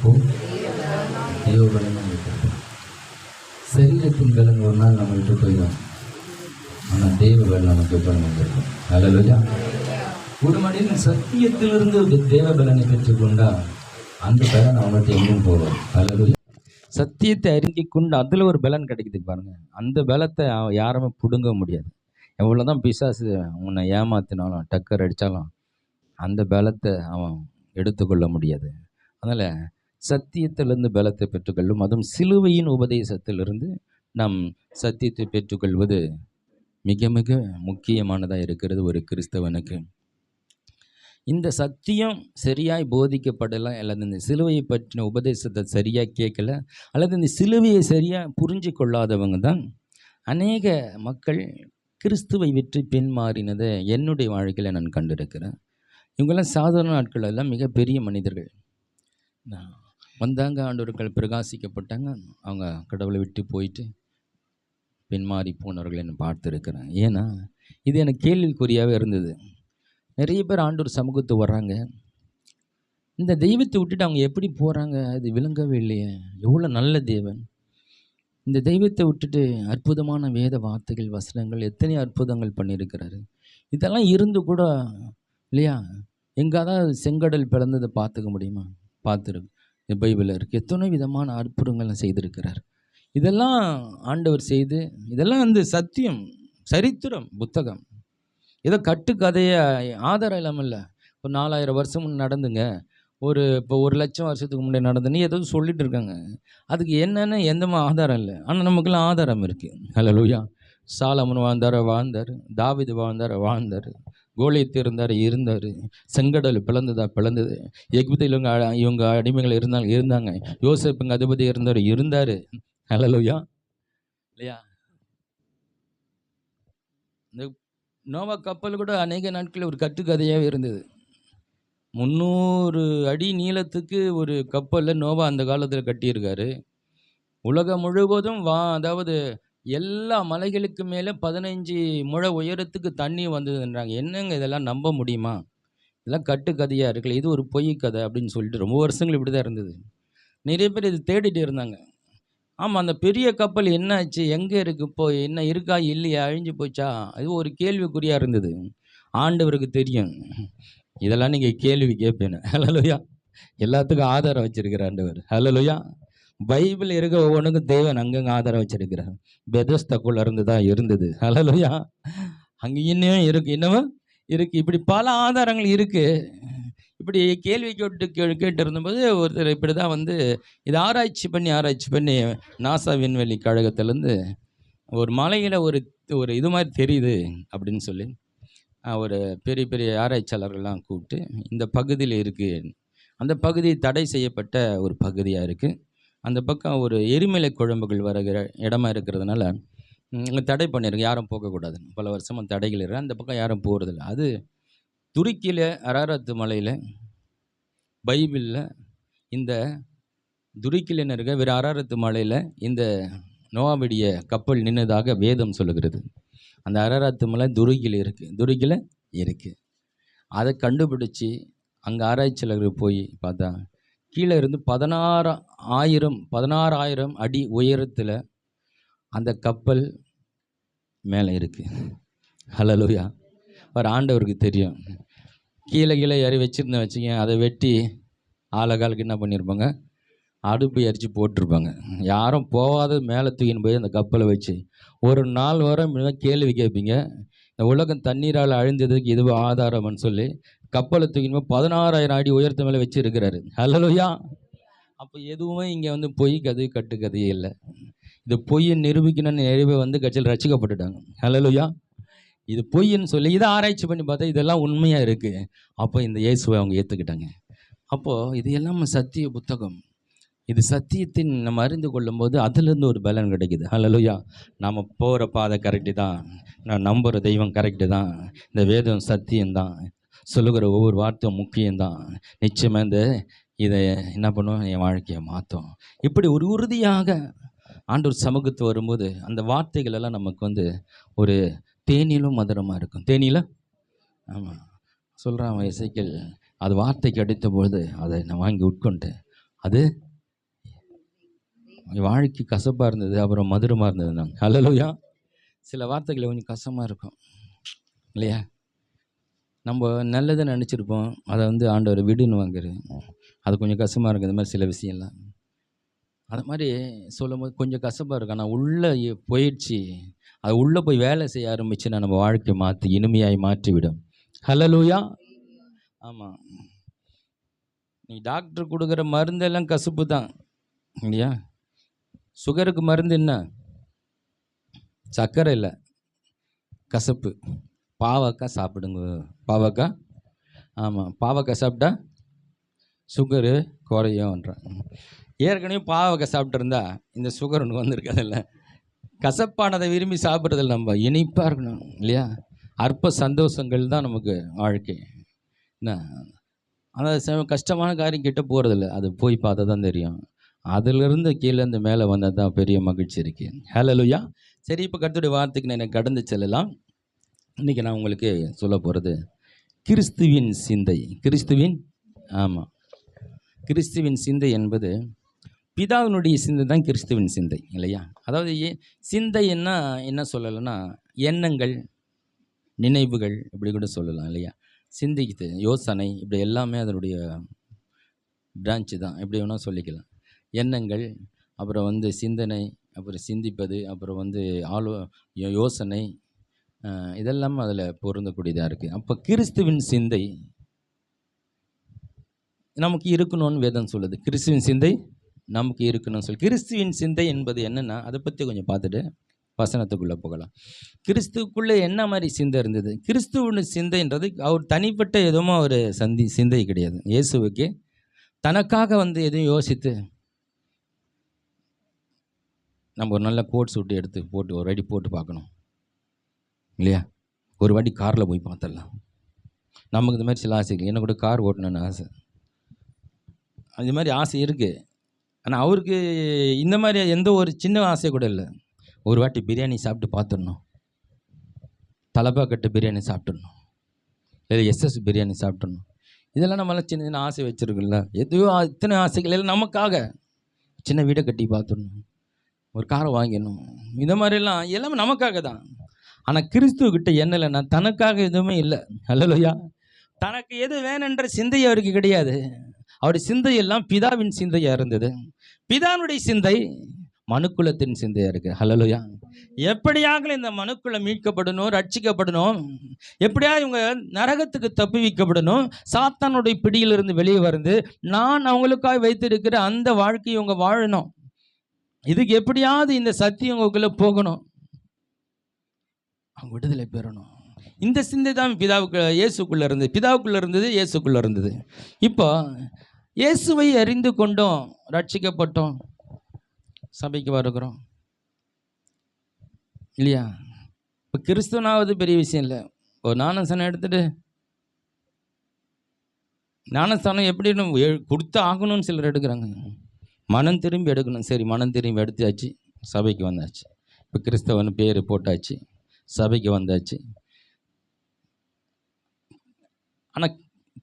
அப்போ தேவ பலன் நம்ம விட்டு சரீரத்தின் பலன் ஒரு நாள் நம்ம விட்டு போயிடும். ஆனால் தேவ பலன் நமக்கு எப்போ வந்திருக்கும். அல்லேலூயா. ஒரு மனிதன் சத்தியத்திலிருந்து தேவ பலனை பெற்றுக்கொண்டால் அந்த பலன் அவனுக்கு எங்கும் போகும். அல்லேலூயா. சத்தியத்தை அறிஞ்சு கொண்டு அதில் ஒரு பலன் கிடைக்குது பாருங்க. அந்த பலத்தை யாருமே பிடுங்க முடியாது. எவ்வளோதான் பிசாசு உன்னை ஏமாத்தினாலும் டக்கர் அடித்தாலும் அந்த பலத்தை அவன் எடுத்துக்கொள்ள முடியாது. அதனால் சத்தியத்திலிருந்து பலத்தை பெற்றுக்கொள்ளும், அதுவும் சிலுவையின் உபதேசத்திலிருந்து நாம் சத்தியத்தை பெற்றுக்கொள்வது மிக மிக முக்கியமானதாக இருக்கிறது ஒரு கிறிஸ்தவனுக்கு. இந்த சத்தியம் சரியாய் போதிக்கப்படலை, அல்லது இந்த சிலுவையை பற்றின உபதேசத்தை சரியாக கேட்கல, அல்லது இந்த சிலுவையை சரியாக புரிஞ்சு கொள்ளாதவங்க தான் அநேக மக்கள் கிறிஸ்துவை விட்டு பின்மாறினதை என்னுடைய வாழ்க்கையில் நான் கண்டிருக்கிறேன். இவங்கெல்லாம் சாதாரண நாட்கள் எல்லாம் மிகப்பெரிய மனிதர்கள் வந்தாங்க, ஆண்டவர்கள் பிரகாசிக்கப்பட்டாங்க, அவங்க கடவுளை விட்டு போயிட்டு பின்மாறி போனவர்களை நான் பார்த்துருக்கிறேன். ஏன்னா இது எனக்கு கேள்விக்குறியாகவே இருந்தது. நிறைய பேர் ஆண்டவர் சமூகத்துக்கு வர்றாங்க, இந்த தெய்வத்தை விட்டுட்டு அவங்க எப்படி போகிறாங்க, அது விளங்கவே இல்லையே. எவ்வளோ நல்ல தேவன், இந்த தெய்வத்தை விட்டுட்டு அற்புதமான வேத வார்த்தைகள் வசனங்கள் எத்தனை அற்புதங்கள் பண்ணியிருக்கிறாரு. இதெல்லாம் இருந்து கூட இல்லையா, எங்காவது செங்கடல் பிளந்ததை பார்த்துக்க முடியுமா? பார்த்துருக்கு, பைபிளில் இருக்குது. எத்தனை விதமான அற்புதங்கள்லாம் செய்திருக்கிறார். இதெல்லாம் ஆண்டவர் செய்து, இதெல்லாம் வந்து சத்தியம், சரித்திரம் புத்தகம். ஏதோ கட்டுக்கதையை ஆதாரம் இல்லாமல் இல்லை. ஒரு 4000 வருஷம் முன்னே நடந்துங்க, இப்போ 1,00,000 வருஷத்துக்கு முன்னாடி நடந்துன்னு ஏதோ சொல்லிட்டு இருக்காங்க. அதுக்கு என்னென்னு எந்த ஆதாரம் இல்லை. ஆனால் நமக்குலாம் ஆதாரம் இருக்குது. அல்லேலூயா. சாலமன் வாழ்ந்தார், தாவீது வாழ்ந்தார், கோலியத்து இருந்தார், செங்கடல் பிளந்தது, எகிப்தில் இவங்க அடிமைகள் இருந்தாங்க, யோசேப்புங்க அதிபதி இருந்தார். அல்லேலூயா. இல்லையா? இந்த நோவா கப்பல் கூட அநேக நாட்களில் ஒரு கட்டுக்கதையாகவே இருந்தது. 300 அடி நீளத்துக்கு ஒரு கப்பலில் நோவா அந்த காலத்தில் கட்டியிருக்காரு. உலகம் முழுவதும் அதாவது எல்லா மலைகளுக்கு மேலே 15 முழ உயரத்துக்கு தண்ணி வந்ததுன்றாங்க. என்னங்க இதெல்லாம் நம்ப முடியுமா? இதெல்லாம் கட்டுக்கதையாக இருக்குல்ல, இது ஒரு பொய் கதை அப்படின்னு சொல்லிட்டு ரொம்ப வருஷங்கள் இப்படி தான் இருந்தது. நிறைய பேர் இது தேடிட்டு இருந்தாங்க. ஆமாம், அந்த பெரிய கப்பல் என்ன ஆச்சு, எங்கே இருக்குது, இப்போ என்ன இருக்கா இல்லையா, அழிஞ்சு போச்சா, அது ஒரு கேள்விக்குறியாக இருந்தது. ஆண்டவருக்கு தெரியும். இதெல்லாம் நீங்கள் கேள்வி கேட்பேன்னு. அல்லேலூயா. எல்லாத்துக்கும் ஆதாரம் வச்சிருக்கிற ஆண்டவர். அல்லேலூயா. பைபிள் இருக்க ஒவ்வொன்றுக்கும் தேவன் அங்கங்கே ஆதாரம் வச்சிருக்கிறார். பெதஸ்தாக்குள்ள இருந்து தான் இருந்தது. அல்லேலூயா. அங்கே இன்னும் இருக்கு, இன்னமும் இருக்குது. இப்படி பல ஆதாரங்கள் இருக்குது. இப்படி கேள்வி கேட்டு இருந்தபோது ஒருத்தர் இப்படி தான் வந்து இதை ஆராய்ச்சி பண்ணி நாசா விண்வெளி கழகத்திலேருந்து ஒரு மலையில் ஒரு இது மாதிரி தெரியுது அப்படின்னு சொல்லி ஒரு பெரிய பெரிய ஆராய்ச்சியாளர்கள்லாம் கூப்பிட்டு இந்த பகுதியில் இருக்குது, அந்த பகுதி தடை செய்யப்பட்ட ஒரு பகுதியாக இருக்குது, அந்த பக்கம் ஒரு எரிமலை குழம்புகள் வருகிற இடமா இருக்கிறதுனால இங்கே தடை பண்ணியிருக்கு, யாரும் போகக்கூடாது. பல வருஷமாக தடைகள் இருக்கு, அந்த பக்கம் யாரும் போகிறதில்ல. அது துருக்கியில் அரராத் மலையில் பைபிளில் இந்த துருக்கியில் இருக்க வேறு அரராத் மலையில் இந்த நோவாவுடைய கப்பல் நின்றதாக வேதம் சொல்லுகிறது. அந்த அரராத் மலை துருக்கியில் இருக்குது. அதை கண்டுபிடிச்சி அங்கே ஆராய்ச்சியாளர்கள் போய் பார்த்தா கீழே இருந்து 16,000 அடி உயரத்தில் அந்த கப்பல் மேலே இருக்குது. அல்லேலூயா. ஒரு ஆண்டவருக்கு தெரியும். கீழே ஏறி வச்சுருந்தேன் அதை வெட்டி ஆழகாலுக்கு என்ன பண்ணியிருப்பாங்க, அடுப்பு எரிச்சு போட்டிருப்பாங்க. யாரும் போகாத மேலே தூக்கின்னு போய் அந்த கப்பலை வச்சு ஒரு நாள் வரை கேள்வி கேட்பீங்க, இந்த உலகம் தண்ணீரால் அழிந்ததுக்கு இதுவே ஆதாரம்னு சொல்லி கப்பலை தூக்கின்னு போய் 16,000 அடி உயரத்து மேலே வச்சுருக்கிறாரு. அல்லேலூயா. அப்போ எதுவுமே இங்கே வந்து பொய் கதை கட்டுக்கதையே இல்லை. இது பொய்யை நிரூபிக்கணும்னு நிறைய பேர் வந்து கட்சியில் ரசிக்கப்பட்டுட்டாங்க. அல்லேலூயா. இது பொய்ன்னு சொல்லி இதை ஆராய்ச்சி பண்ணி பார்த்தா இதெல்லாம் உண்மையாக இருக்குது. அப்போ இந்த இயேசுவை அவங்க ஏற்றுக்கிட்டாங்க. அப்போது இது எல்லாமே சத்திய புத்தகம். இது சத்தியத்தின் நம்ம அறிந்து கொள்ளும்போது அதிலிருந்து ஒரு பலன் கிடைக்குது. அல்லேலூயா. நம்ம போகிற பாதை கரெக்டு தான், நான் நம்புகிற தெய்வம் கரெக்டு தான், இந்த வேதம் சத்தியம்தான், சொல்லுகிற ஒவ்வொரு வார்த்தையும் முக்கியம்தான், நிச்சயமாக இதை என்ன பண்ணுவோம், என் வாழ்க்கையை மாற்றும். இப்படி ஒரு உறுதியாக ஆண்டவர் சமூகத்து வரும்போது அந்த வார்த்தைகள் எல்லாம் நமக்கு வந்து ஒரு தேனிலும் மதுரமாக இருக்கும். தேனில ஆமாம் சொல்கிறான் இசைக்கல், அது வார்த்தை கிடைத்த பொழுது அதை நான் வாங்கி உட்கொண்டு அது வாழ்க்கை கசப்பாக இருந்தது, அப்புறம் மதுரமாக இருந்தது. நான் ஹல்லேலூயா. சில வார்த்தைகள் கொஞ்சம் கசமாக இருக்கும் இல்லையா? நம்ம நல்லதை நினச்சிருப்போம், அதை ஆண்டவர் விடுன்னு வாங்குறாரு. அது கொஞ்சம் கசமாக இருக்குது. இந்த மாதிரி சில விஷயம்லாம் அது மாதிரி சொல்லும்போது கொஞ்சம் கசப்பாக இருக்கும். ஆனால் உள்ளே போயிடுச்சு, அது உள்ளே போய் வேலை செய்ய ஆரம்பிச்சுன்னா நம்ம வாழ்க்கையை மாற்றி இனிமையாய் மாற்றிவிடும். ஹல்லேலூயா. ஆமாம், நீ டாக்டர் கொடுக்குற மருந்தெல்லாம் கசப்பு தான் இல்லையா? சுகருக்கு மருந்து என்ன? சர்க்கரை இல்லை, கசப்பு. பாவக்காய் சாப்பிடுங்க, பாவக்காய். ஆமாம், பாவக்காய் சாப்பிட்டா சுகரு குறையும்ன்றான். ஏற்கனவே பாவக்காய் சாப்பிட்ருந்தா இந்த சுகர் ஒன்று வந்திருக்காதில்ல. கசப்பானதை விரும்பி சாப்பிட்றதில்ல, நம்ம இனிப்பாக இருக்கணும் இல்லையா? அற்ப சந்தோஷங்கள் தான் நமக்கு வாழ்க்கை. என்ன ஆனால் கஷ்டமான காரியம் கிட்ட போகிறதில்ல, அது போய் பார்த்தா தான் தெரியும். அதிலிருந்து கீழேருந்து மேலே வந்தால் தான் பெரிய மகிழ்ச்சி இருக்குது. ஹல்லேலூயா. சரி, இப்போ கர்த்தருடைய வார்த்தைக்கு நான் கடந்து செல்லலாம். இன்றைக்கி நான் உங்களுக்கு சொல்ல போகிறது கிறிஸ்துவின் சிந்தை. ஆமாம், கிறிஸ்துவின் சிந்தை என்பது பிதாவினுடைய சிந்தை தான் கிறிஸ்துவின் சிந்தை இல்லையா? அதாவது சிந்தைன்னா என்ன சொல்லலைன்னா எண்ணங்கள், நினைவுகள் இப்படி கூட சொல்லலாம் இல்லையா? சிந்திக்குது, யோசனை, இப்படி எல்லாமே அதனுடைய பிரான்ச்சு தான், எப்படி வேணால் சொல்லிக்கலாம். எண்ணங்கள், அப்புறம் சிந்தனை, அப்புறம் சிந்திப்பது, அப்புறம் யோசனை, இதெல்லாம் அதில் பொருந்தக்கூடியதாக இருக்குது. அப்போ கிறிஸ்துவின் சிந்தை நமக்கு இருக்கணும்னு வேதம் சொல்லுது. கிறிஸ்துவின் சிந்தை நமக்கு இருக்கணும்னு சொல்லி, கிறிஸ்துவின் சிந்தை என்பது என்னென்னா அதை பற்றி கொஞ்சம் பார்த்துட்டு வசனத்துக்குள்ளே போகலாம். கிறிஸ்துவுக்குள்ளே என்ன மாதிரி சிந்தை இருந்தது? கிறிஸ்துவின் சிந்தைன்றது அவர் தனிப்பட்ட எதுவும் ஒரு சிந்தை கிடையாது. இயேசுவுக்கு தனக்காக எதுவும் யோசித்து நம்ம ஒரு நல்ல கோட் சூட்டு எடுத்து போட்டு ஒரு வாட்டி போட்டு பார்க்கணும் இல்லையா? ஒரு வாட்டி காரில் போய் பார்த்துடலாம். நமக்கு இந்த மாதிரி சில ஆசைகள், என்ன கூட கார் ஓட்டணுன்னு ஆசை, அது மாதிரி ஆசை இருக்குது. ஆனால் அவருக்கு இந்த மாதிரி எந்த ஒரு சின்ன ஆசை கூட இல்லை. ஒரு வாட்டி பிரியாணி சாப்பிட்டு பார்த்துடணும், தலப்பாக்கட்டு பிரியாணி சாப்பிட்டுடணும், இல்லை எஸ்எஸ் பிரியாணி சாப்பிட்டுடணும். இதெல்லாம் நம்மளாம் சின்ன சின்ன ஆசை வச்சுருக்குல்ல. எதுவும் இத்தனை ஆசைகள் எல்லாம் நமக்காக. சின்ன வீடை கட்டி பார்த்துடணும், ஒரு காரை வாங்கிடணும், இந்த மாதிரிலாம் எல்லாமே நமக்காக தான். ஆனால் கிறிஸ்துவக்கிட்ட என்ன இல்லைன்னா தனக்காக எதுவுமே இல்லை. ஹல்லேலூயா. தனக்கு எது வேணுன்ற சிந்தை அவருக்கு கிடையாது. அவருடைய சிந்தையெல்லாம் பிதாவின் சிந்தையாக இருந்தது. பிதானுடைய சிந்தை மனுக்குலத்தின் சிந்தையாக இருக்குது. ஹல்லேலூயா. எப்படியாக இந்த மனுக்குலம் மீட்கப்படணும், ரட்சிக்கப்படணும், எப்படியாவது இவங்க நரகத்துக்கு தப்புவிக்கப்படணும், சாத்தானுடைய பிடியிலிருந்து வெளியே வந்து நான் அவங்களுக்காக வைத்திருக்கிற அந்த வாழ்க்கையை இவங்க வாழணும். இதுக்கு எப்படியாவது இந்த சத்தியம் உங்களுக்குள்ள போகணும், அவங்க விடுதலை பெறணும். இந்த சிந்தை தான் இயேசுக்குள்ளே இருந்தது, பிதாவுக்குள்ளே இருந்தது, இயேசுக்குள்ளே இருந்தது. இப்போ இயேசுவை அறிந்து கொண்டோம், ரட்சிக்கப்பட்டோம், சபைக்கு வருகிறோம் இல்லையா? இப்போ கிறிஸ்துவனாவது பெரிய விஷயம் இல்லை. ஒரு ஞானஸ்தானம் எடுத்துட்டு, ஞானஸ்தானம் எப்படி கொடுத்து ஆகணும்னு சிலர் எடுக்கிறாங்க. மனம் திரும்பி எடுக்கணும். சரி, மனம் திரும்பி எடுத்தாச்சு, சபைக்கு வந்தாச்சு. இப்போ கிறிஸ்தவன் பேர் போட்டாச்சு, சபைக்கு வந்தாச்சு. ஆனால்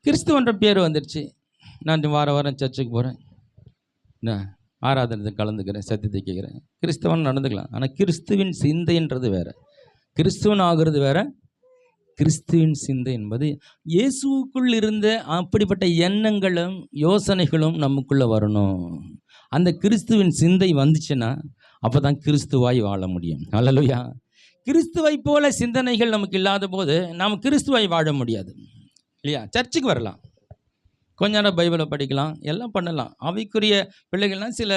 கிறிஸ்துவன்ற பேர் வந்துடுச்சு. நான் வாரம் சர்ச்சுக்கு போகிறேன், நான் ஆராதனை கலந்துக்கிறேன், சத்தியத்தை கேட்குறேன், கிறிஸ்தவன் நடந்துக்கலாம். ஆனால் கிறிஸ்துவின் சிந்தைன்றது வேறு, கிறிஸ்துவன் ஆகிறது வேறு. கிறிஸ்துவின் சிந்தை என்பது இயேசுக்குள் இருந்த அப்படிப்பட்ட எண்ணங்களும் யோசனைகளும் நமக்குள்ளே வரணும். அந்த கிறிஸ்துவின் சிந்தை வந்துச்சுன்னா அப்போ தான் கிறிஸ்துவாய் வாழ முடியும். ஹல்லேலூயா. கிறிஸ்துவை போல சிந்தனைகள் நமக்கு இல்லாத போது நாம் கிறிஸ்துவாய் வாழ முடியாது இல்லையா? சர்ச்சுக்கு வரலாம், கொஞ்ச நேரம் பைபிளை படிக்கலாம், எல்லாம் பண்ணலாம். அவைக்குரிய பிள்ளைகள்லாம் சில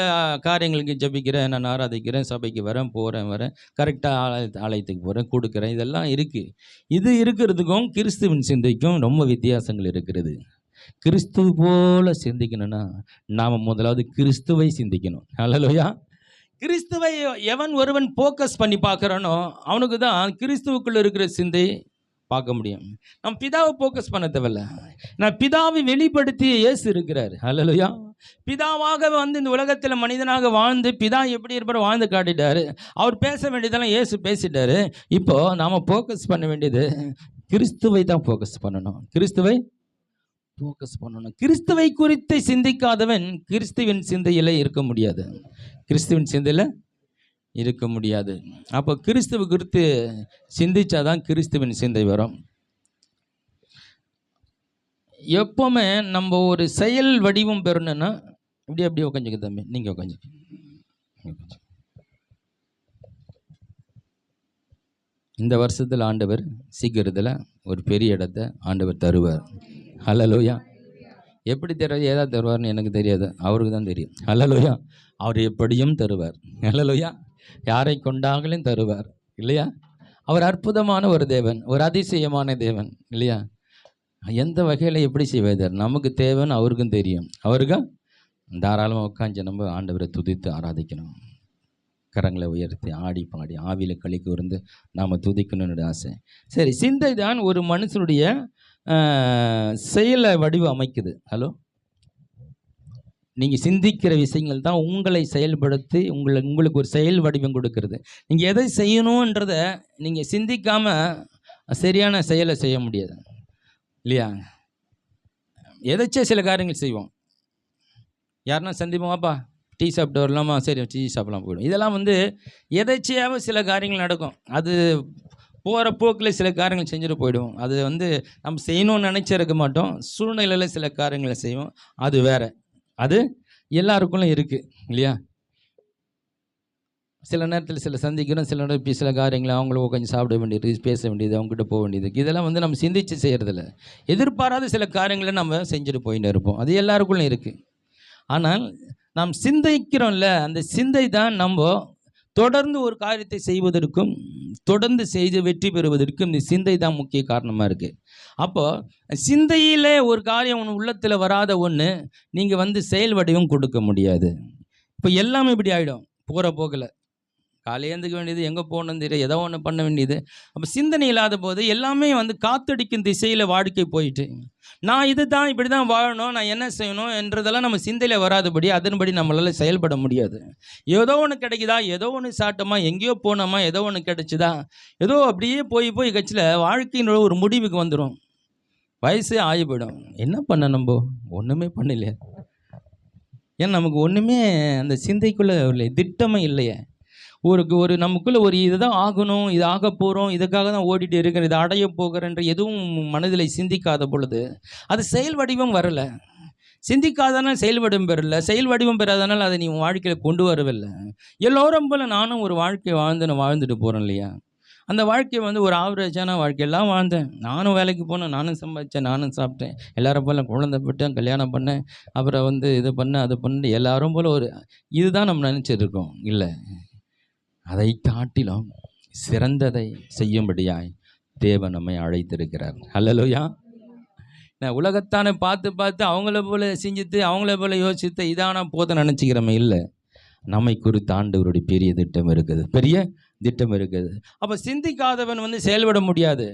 காரியங்களுக்கு ஜபிக்கிறேன், நான் ஆராதிக்கிறேன், சபைக்கு வரேன், வரேன், கரெக்டாக ஆலயத்துக்கு போகிறேன், கொடுக்குறேன், இதெல்லாம் இருக்குது. இது இருக்கிறதுக்கும் கிறிஸ்துவின் சிந்தைக்கும் ரொம்ப வித்தியாசங்கள் இருக்கிறது. கிறிஸ்துவ போல சிந்திக்கணும்னா நாம் முதலாவது கிறிஸ்துவை சிந்திக்கணும். ஹல்லேலூயா. கிறிஸ்துவை எவன் ஒருவன் ஃபோக்கஸ் பண்ணி பார்க்குறானோ அவனுக்கு தான் கிறிஸ்துவுக்குள்ளே இருக்கிற சிந்தை பார்க்க முடியும். நம்ம பிதாவை ஃபோக்கஸ் பண்ண தேவையில்ல. நான் பிதாவை வெளிப்படுத்திய இயேசு இருக்கிறார். ஹல்லேலூயா. பிதாவாக இந்த உலகத்தில் மனிதனாக வாழ்ந்து பிதா எப்படி இருப்பார் வாழ்ந்து காட்டிட்டாரு. அவர் பேச வேண்டியதெல்லாம் இயேசு பேசிட்டாரு. இப்போது நாம் ஃபோக்கஸ் பண்ண வேண்டியது கிறிஸ்துவை தான் ஃபோக்கஸ் பண்ணணும். கிறிஸ்துவை ஃபோக்கஸ் பண்ணணும். கிறிஸ்துவை குறித்து சிந்திக்காதவன் கிறிஸ்துவின் சிந்தையில் இருக்க முடியாது. கிறிஸ்துவின் சிந்தையில் இருக்க முடியாது. அப்போ கிறிஸ்துவ குறித்து சிந்திச்சாதான் கிறிஸ்துவின் சிந்தை வரும். எப்போவுமே நம்ம ஒரு செயல் வடிவம் பெறணும்னா அப்படியே உட்காந்துக்க தம்பி, நீங்கள் உட்காந்து. இந்த வருஷத்தில் ஆண்டவர் சீக்கிரத்தில் ஒரு பெரிய இடத்த ஆண்டவர் தருவார். ஹல்லேலூயா. எப்படி தருவார், ஏதாவது தருவார்னு எனக்கு தெரியாது, அவருக்கு தான் தெரியும். ஹல்லேலூயா. அவர் எப்படியும் தருவார். ஹல்லேலூயா. யாரை கொண்டாங்களும் தருவார் இல்லையா? அவர் அற்புதமான ஒரு தேவன், ஒரு அதிசயமான தேவன் இல்லையா? எந்த வகையில் எப்படி செய்வார் நமக்கு தேவைன்னு அவருக்கும் தெரியும். அவருக்கு தாராளமாக உட்காந்து நம்ம ஆண்டவரை துதித்து ஆராதிக்கணும். கரங்களை உயர்த்தி ஆடி பாடி ஆவியில் களி கூர்ந்து நாம் துதிக்கணும்னு ஆசை. சரி, சிந்தை தான் ஒரு மனுஷனுடைய செயலை வடிவம் அமைக்குது. ஹலோ, நீங்கள் சிந்திக்கிற விஷயங்கள் தான் உங்களை செயல்படுத்தி உங்களுக்கு ஒரு செயல் வடிவம் கொடுக்கறது. நீங்கள் எதை செய்யணுன்றத நீங்கள் சிந்திக்காமல் சரியான செயலை செய்ய முடியாது இல்லையா? எதாச்சும் சில காரியங்கள் செய்வோம். யாருன்னா சந்திப்போமாப்பா, டீ சாப்பிட்டு வரலாமா, சரி டீ சாப்பிடலாம் போயிடும். இதெல்லாம் எதாச்சியாவது சில காரியங்கள் நடக்கும். அது போகிற போக்கில் சில காரியங்கள் செஞ்சுட்டு போயிடுவோம். அது நம்ம செய்யணும்னு நினச்சிருக்க மாட்டோம். சூழ்நிலையில் சில காரியங்களை செய்வோம். அது வேறு, அது எல்லாருக்குள்ளும் இருக்குது இல்லையா? சில நேரத்தில் சில சந்திக்கிறோம், சில நேரத்தில் சில காரியங்களை அவங்கள உட்காந்து சாப்பிட வேண்டியது, பேச வேண்டியது, அவங்ககிட்ட போக வேண்டியது, இதெல்லாம் நம்ம சிந்தித்து செய்கிறதில்ல. எதிர்பாராத சில காரியங்களை நம்ம செஞ்சுட்டு போயிட்டு இருப்போம். அது எல்லாருக்குள்ளும் இருக்குது. ஆனால் நாம் சிந்திக்கிறோம்ல, அந்த சிந்தை தான் நம்ம தொடர்ந்து ஒரு காரியத்தை செய்வதற்கும் தொடர்ந்து செய்து வெற்றி பெறுவதற்கும் இந்த சிந்தை தான் முக்கிய காரணமாக இருக்குது. அப்போது சிந்தையில் ஒரு காரியம் ஒன்று உள்ளத்தில் வராத ஒன்று நீங்கள் செயல் வடிவம் கொடுக்க முடியாது. இப்போ எல்லாமே இப்படி ஆகிடும். போகிற போக்கில் காலையில் எழுந்துக்க வேண்டியது, எங்கே போகணுன்னு தெரியும், ஏதோ ஒன்று பண்ண வேண்டியது. அப்போ சிந்தனை இல்லாத போது எல்லாமே காத்தடிக்கும் திசையில் வாழ்க்கை போயிட்டு, நான் இது தான் இப்படி தான் வாழணும், நான் என்ன செய்யணும் என்றதெல்லாம் நம்ம சிந்தையில் வராதபடி அதன்படி நம்மளால் செயல்பட முடியாது. ஏதோ ஒன்று கிடைக்குதா, ஏதோ ஒன்று சாப்பிட்டோமா, எங்கேயோ போனோமா, ஏதோ ஒன்று கிடைச்சிதா, ஏதோ அப்படியே போய் கட்சியில் வாழ்க்கையினோட ஒரு முடிவுக்கு வந்துடும். வயசு ஆகி போயிடும். என்ன பண்ண நம்ம ஒன்றுமே பண்ணலையே. ஏன்னா நமக்கு ஒன்றுமே அந்த சிந்தைக்குள்ளே இல்லை, திட்டமே இல்லையே. ஒரு நமக்குள்ளே ஒரு இதுதான் ஆகணும், இது ஆக போகிறோம், இதுக்காக தான் ஓடிட்டு இருக்கிறேன், இதை அடைய போகிறேன்ற எதுவும் மனதில் சிந்திக்காத பொழுது அது செயல் வடிவம் வரலை. சிந்திக்காதனால் செயல் வடிவம் பெறலை, செயல் வடிவம் பெறாதனால் அதை நீ வாழ்க்கையில் கொண்டு வரவில்லை. எல்லோரும் போல் நானும் ஒரு வாழ்க்கை வாழ்ந்துட்டு போகிறேன் இல்லையா? அந்த வாழ்க்கை ஒரு ஆவரேஜான வாழ்க்கையெல்லாம் வாழ்ந்தேன். நானும் வேலைக்கு போனேன், நானும் சம்பாதிச்சேன், நானும் சாப்பிட்டேன், எல்லாரும் போல் குழந்தை பெற்றேன், கல்யாணம் பண்ணேன், அப்புறம் இது பண்ண அது பண்ணு, எல்லாரும் போல் ஒரு இதுதான் நம்ம நினச்சிருக்கோம். இல்லை, அதை காட்டிலும் சிறந்ததை செய்யும்படியாய் தேவன் நம்மை அழைத்திருக்கிறார். ஹல்லேலூயா. நான் உலகத்தானே பார்த்து அவங்கள போல செஞ்சுட்டு அவங்கள போல யோசித்து இதான போதும் நினச்சிக்கிறோமே. இல்லை, நம்மை குறித்து ஆண்டவருடைய பெரிய திட்டம் இருக்குது, பெரிய திட்டம் இருக்குது. அப்போ சிந்திக்காதவன் செயல்பட முடியாது.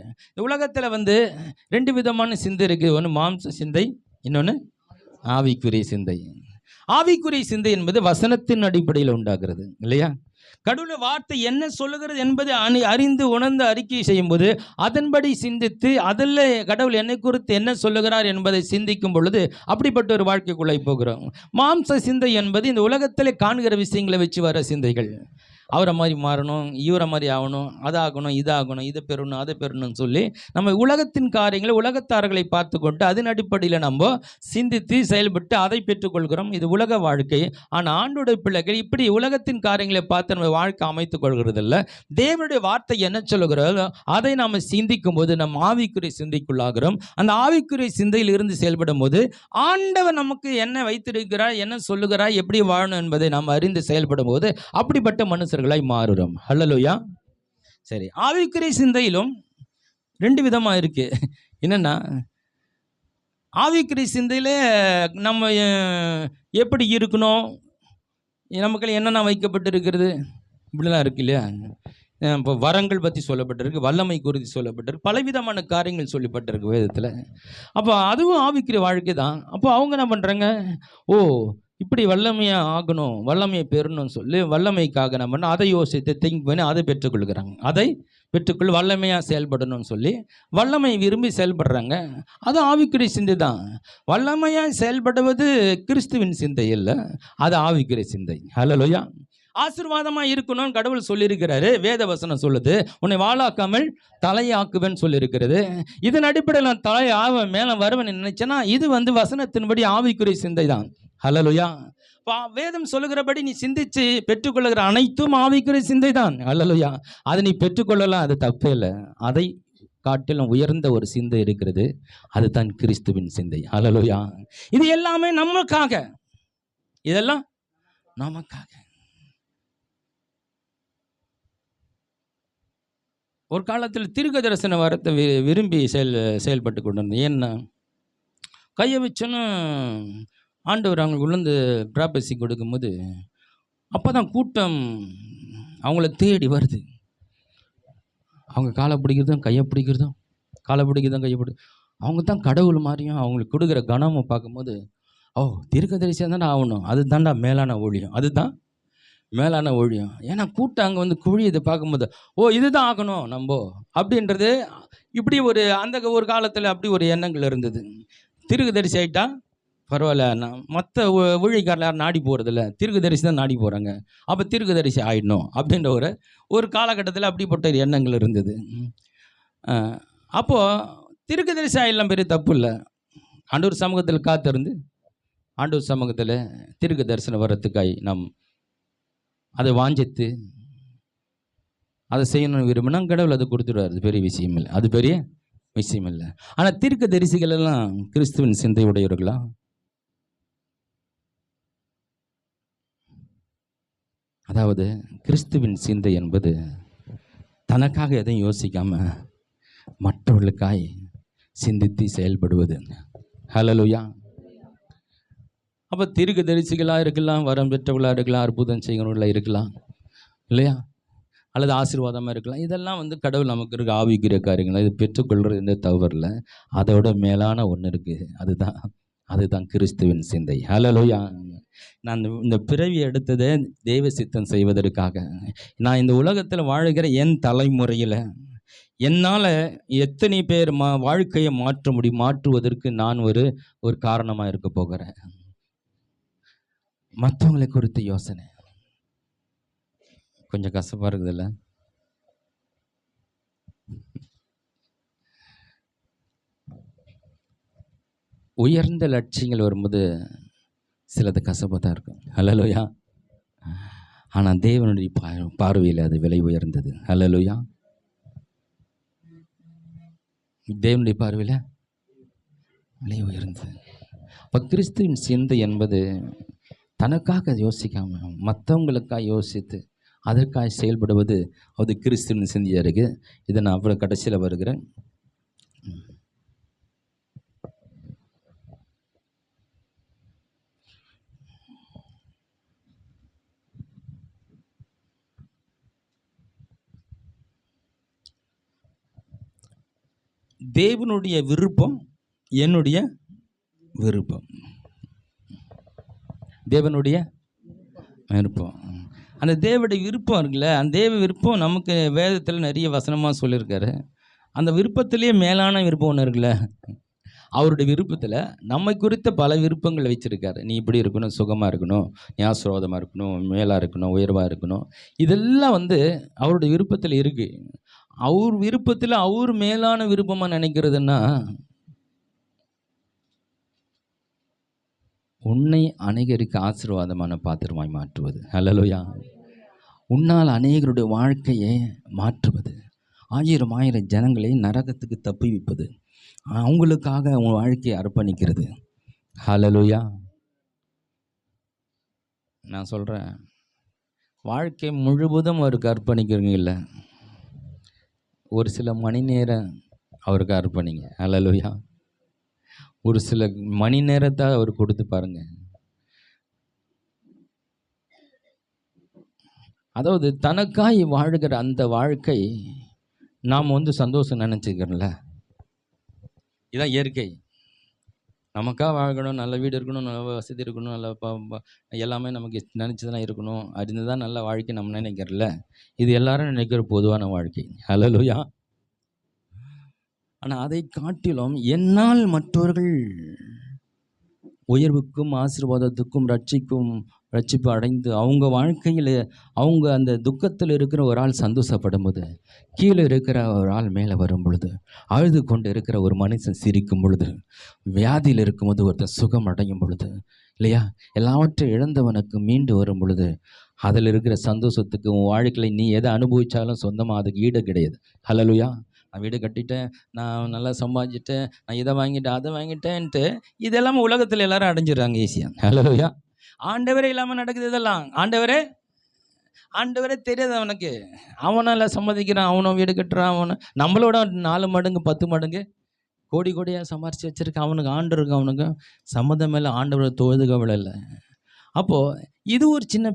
உலகத்தில் ரெண்டு விதமான சிந்தை இருக்குது. ஒன்று மாம்ச சிந்தை, இன்னொன்று ஆவிக்குரிய சிந்தை. ஆவிக்குரிய சிந்தை என்பது வசனத்தின் அடிப்படையில் உண்டாகிறது இல்லையா? கடவுளை வார்த்தை என்ன சொல்லுகிறது என்பதை அறிந்து உணர்ந்து அறிக்கை செய்யும்போது அதன்படி சிந்தித்து அதில் கடவுள் என்னை குறித்து என்ன சொல்லுகிறார் என்பதை சிந்திக்கும் பொழுது அப்படிப்பட்ட ஒரு வாழ்க்கைக்குள்ளே போகிறோம். மாம்ச சிந்தை என்பது இந்த உலகத்தில் காண்கிற விஷயங்களை வச்சு வர சிந்தைகள். அவரை மாதிரி மாறணும், இவரை மாதிரி ஆகணும், அதாகணும், இதாகணும், இதை பெறணும், அதை பெறணும்னு சொல்லி நம்ம உலகத்தின் காரியங்களை உலகத்தார்களை பார்த்து கொண்டு அதன் அடிப்படையில் நம்ம சிந்தித்து செயல்பட்டு அதை பெற்றுக்கொள்கிறோம். இது உலக வாழ்க்கை. ஆனால் ஆண்டோடைய பிள்ளைகள் இப்படி உலகத்தின் காரியங்களை பார்த்து நம்ம வாழ்க்கை அமைத்துக் கொள்கிறதில்ல. தேவனுடைய வார்த்தை என்ன சொல்லுகிறதோ அதை நாம் சிந்திக்கும் போது நம்ம ஆவிக்குரிய சிந்தைக்குள்ளாகிறோம். அந்த ஆவிக்குரிய சிந்தையில் இருந்து செயல்படும் போது ஆண்டவர் நமக்கு என்ன வைத்திருக்கிறார், என்ன சொல்லுகிறார், எப்படி வாழணும் என்பதை நாம் அறிந்து செயல்படும் போது அப்படிப்பட்ட மனுஷர்களாய் மாறுறோம். ஹல்லேலூயா. சரி, ஆவிக்குரிய சிந்தையிலும் ரெண்டு விதமாக இருக்கு. என்னன்னா, ஆவிக்குரிய சிந்தையில நம்ம எப்படி இருக்கணும், நமக்கு என்னென்ன வைக்கப்பட்டிருக்கிறது இப்படிலாம் இருக்கு இல்லையா? இப்போ வரங்கள் பற்றி சொல்லப்பட்டிருக்கு, வல்லமை குறித்து சொல்லப்பட்டிருக்கு, பலவிதமான காரியங்கள் சொல்லப்பட்டிருக்கு வேதத்தில். அப்போ அதுவும் ஆவிக்குரிய வாழ்க்கை தான். அப்போ அவங்க என்ன பண்ணுறாங்க, ஓ இப்படி வல்லமையாக ஆகணும், வல்லமையை பெறணும்னு சொல்லி வல்லமைக்காக நம்ம அதை யோசித்து திங்க் பண்ணி அதை பெற்றுக்கொள்கிறாங்க. அதை பெற்றுக்கொள்ள வல்லமையாக செயல்படணும்னு சொல்லி வல்லமை விரும்பி செயல்படுறாங்க. அது ஆவிக்குரிய சிந்தை தான். வல்லமையாக செயல்படுவது கிறிஸ்துவின் சிந்தை இல்லை, அது ஆவிக்குரிய சிந்தை. ஹல்லேலூயா. ஆசீர்வாதமாக இருக்கணும்னு கடவுள் சொல்லியிருக்கிறாரு. வேத வசனம் சொல்லுது, உன்னை வாளாக்காமல் தலையாக்குவேன்னு சொல்லியிருக்கிறது. இதன் அடிப்படையில் நான் தலை ஆவேன், மேலே வருவேன் நினைச்சேன்னா இது வசனத்தின்படி ஆவிக்குரிய சிந்தை தான். ஹல்லேலூயா. வேதம் சொல்லுகிறபடி நீ சிந்திச்சு பெற்றுக்கொள்ளுகிற அனைத்தும் ஆவிக்குரிய சிந்தை தான். ஹல்லேலூயா. அதை நீ பெற்றுக்கொள்ளலாம், அது தப்பே இல்லை. அதை காட்டிலும் உயர்ந்த ஒரு சிந்தை இருக்கிறது, அதுதான் கிறிஸ்துவின் சிந்தை. ஹல்லேலூயா. இது எல்லாமே நமக்காக, இதெல்லாம் நமக்காக. ஒரு காலத்தில் தீர்க்க தரிசன வரத்தை விரும்பி செயல்பட்டு கொண்டு இருந்தேன். ஏன்னா கையை வச்சோன்னு ஆண்டவர் அவங்களுக்கு உள்ளந்து ப்ராபஸி கொடுக்கும்போது அப்போ தான் கூட்டம் அவங்கள தேடி வருது. அவங்க காலை பிடிக்கிறதும் கையை பிடிக்கிறதும், காலை பிடிக்கிறதும் கையை அவங்க தான் கடவுள் மாதிரியும் அவங்களுக்கு கொடுக்குற கனமும் பார்க்கும்போது, ஓ தீர்க்கதரிசியாக தானே ஆகணும், அது தாண்டா மேலான ஊழியம், அதுதான் மேலான ஊழியம். ஏன்னா கூட்டம் அங்கே குழியதை பார்க்கும்போது, ஓ இதுதான் ஆகணும் நம்ம அப்படின்றது. இப்படி ஒரு காலத்தில் அப்படி ஒரு எண்ணங்கள் இருந்தது. தீர்க்கதரிசி ஆகிட்டா பரவாயில்ல, நான் மற்ற ஊழியக்காரர் யாரும் நாடி போகிறதில்ல, தீர்க்கதரிசி தான் நாடி போகிறாங்க, அப்போ தீர்க்கதரிசி ஆகிடணும் அப்படின்ற ஒரு காலகட்டத்தில் அப்படிப்பட்ட ஒரு எண்ணங்கள் இருந்தது. அப்போது தீர்க்கதரிசி ஆகிடலாம், பெரிய தப்பு இல்லை. ஆண்டவர் சமூகத்தில் காத்திருந்து ஆண்டவர் சமூகத்தில் தீர்க்க தரிசனம் வர்றதுக்காய் நாம் அதை வாஞ்சித்து அதை செய்யணும்னு விரும்பினா கடவுள் அதை கொடுத்துடுவார். அது பெரிய விஷயம் இல்லை, அது பெரிய விஷயம் இல்லை. ஆனால் தீர்க்க தரிசிகள் எல்லாம் கிறிஸ்துவின் சிந்தை உடையவர்களா? அதாவது கிறிஸ்துவின் சிந்தை என்பது தனக்காக எதையும் யோசிக்காம மற்றவர்களுக்காய் சிந்தித்து செயல்படுவது. ஹல்லேலூயா. அப்போ தீர்க்க தரிசிகளாக இருக்கலாம், வரம் பெற்றவர்களாக இருக்கலாம், அற்புதம் செய்கிறவர்களாக இருக்கலாம் இல்லையா, அல்லது ஆசீர்வாதமாக இருக்கலாம். இதெல்லாம் கடவுள் நமக்கு இருக்க ஆவிக்குரிய காரியங்கள். இது பெற்றுக்கொள்கிறது எந்த தவறில்லை. அதோட மேலான ஒன்று இருக்குது, அதுதான் கிறிஸ்துவின் சிந்தை. ஹல்லேலூயா. நான் இந்த பிறவி எடுத்ததை தெய்வ சித்தம் செய்வதற்காக. நான் இந்த உலகத்தில் வாழ்கிற என் தலைமுறையில் என்னால் எத்தனை பேர் வாழ்க்கையை மாற்றுவதற்கு நான் ஒரு காரணமாக இருக்க போகிறேன். மற்றவங்களை குறித்து யோசனை கொஞ்சம் கசப்பாக இருக்குதுல்ல. உயர்ந்த லட்சியங்கள் வரும்போது சிலது கசப்பாக தான் இருக்கும். ஹல்லேலூயா. ஆனால் தேவனுடைய பார்வையில் அது விலை உயர்ந்தது. ஹல்லேலூயா. தேவனுடைய பார்வையில் விலை உயர்ந்தது. இப்போ கிறிஸ்துவின் சிந்தை என்பது தனக்காக யோசிக்காம மற்றவங்களுக்காக யோசித்து அதற்காக செயல்படுவது, அது கிறிஸ்துவின் சிந்தையாக இருக்குது. இதை நான் அவ்வளோ கடைசியில் வருகிறேன். தேவனுடைய விருப்பம் என்னுடைய விருப்பம். தேவனுடைய விருப்பம், அந்த தேவனுடைய விருப்பம் இருக்குல்ல, அந்த தேவ விருப்பம் நமக்கு வேதத்தில் நிறைய வசனமாக சொல்லியிருக்காரு. அந்த விருப்பத்திலேயே மேலான விருப்பம் ஒன்று இருக்குல்ல, அவருடைய விருப்பத்தில் நம்மை குறித்த பல விருப்பங்கள் வச்சுருக்காரு. நீ இப்படி இருக்கணும், சுகமாக இருக்கணும், நீ ஆசீர்வாதமாக இருக்கணும், மேலாக இருக்கணும், உயர்வாக இருக்கணும். இதெல்லாம் அவருடைய விருப்பத்தில் இருக்குது. அவர் விருப்பத்தில் அவர் மேலான விருப்பமாக நினைக்கிறதுன்னா, உன்னை அநேகருக்கு ஆசீர்வாதமான பாத்திரமாய் மாற்றுவது. ஹல்லேலூயா. உன்னால் அநேகருடைய வாழ்க்கையை மாற்றுவது, ஆயிரம் ஜனங்களை நரகத்துக்கு தப்பி வைப்பது, அவங்களுக்காக உன் வாழ்க்கையை அர்ப்பணிக்கிறது. ஹல்லேலூயா. நான் சொல்கிறேன், வாழ்க்கை முழுவதும் அவருக்கு அர்ப்பணிக்கிறீங்க இல்லை, ஒரு சில மணி நேரம் அவருக்கு அர்ப்பணிங்க. ஹல்லேலூயா. ஒரு சில மணி நேரத்தை அவர் கொடுத்து பாருங்க. அதாவது தனக்காய் வாழ்கிற அந்த வாழ்க்கை நாம் சந்தோஷம் நினச்சிக்கிறோம்ல, இதான் இயற்கை. நமக்காக வாழ்க்கணும், நல்ல வீடு இருக்கணும், நல்ல வசதி இருக்கணும், நல்ல எல்லாமே நமக்கு நினச்சதெல்லாம் இருக்கணும். அதுதான் நல்ல வாழ்க்கை நம்ம நினைக்கிறோம்ல. இது எல்லாரும் நினைக்கிற பொதுவான வாழ்க்கை. ஹல்லேலூயா. ஆனால் அதை காட்டிலும் என்னால் மற்றவர்கள் உயர்வுக்கும் ஆசீர்வாதத்துக்கும் ரட்சிப்பு அடைந்து அவங்க வாழ்க்கையில் அவங்க அந்த துக்கத்தில் இருக்கிற ஒரு ஆள் சந்தோஷப்படும் போது, கீழே இருக்கிற ஒரு ஆள் மேலே வரும் பொழுது, அழுது கொண்டு இருக்கிற ஒரு மனுஷன் சிரிக்கும் பொழுது, வியாதியில் இருக்கும்போது ஒருத்தர் சுகம் அடையும் பொழுது, இல்லையா, எல்லாவற்றையும் இழந்தவனுக்கு மீண்டு வரும் பொழுது, அதில் இருக்கிற சந்தோஷத்துக்கு உன் வாழ்க்கையில் நீ எதை அனுபவித்தாலும் சொந்தமாக அதுக்கு ஈடு கிடையாது. ஹல்லேலூயா. நான் வீடு கட்டிட்டேன், நான் நல்லா சம்பாதிச்சிட்டேன், நான் இதை வாங்கிட்டேன் அதை வாங்கிட்டேன்ட்டு இதெல்லாம் உலகத்தில் எல்லாரும் அடைஞ்சிடுறாங்க ஈஸியாக. ஹல்லேலூயா. ஆண்டவரே இல்லாமல் நடக்குது இதெல்லாம். ஆண்டவரே தெரியாது அவனுக்கு. அவனால சம்மதிக்கிறான், அவனும் வீடு கட்டுறான், அவனை நம்மளோட 4 மடங்கு 10 மடங்கு கோடியாக சம்பாரித்து வச்சுருக்கான். அவனுக்கு ஆண்டவருக்கு அவனுக்கு சம்மதம் இல்லை, ஆண்டவரை தொழுது கவலை இல்லை. அப்போது இது ஒரு சின்ன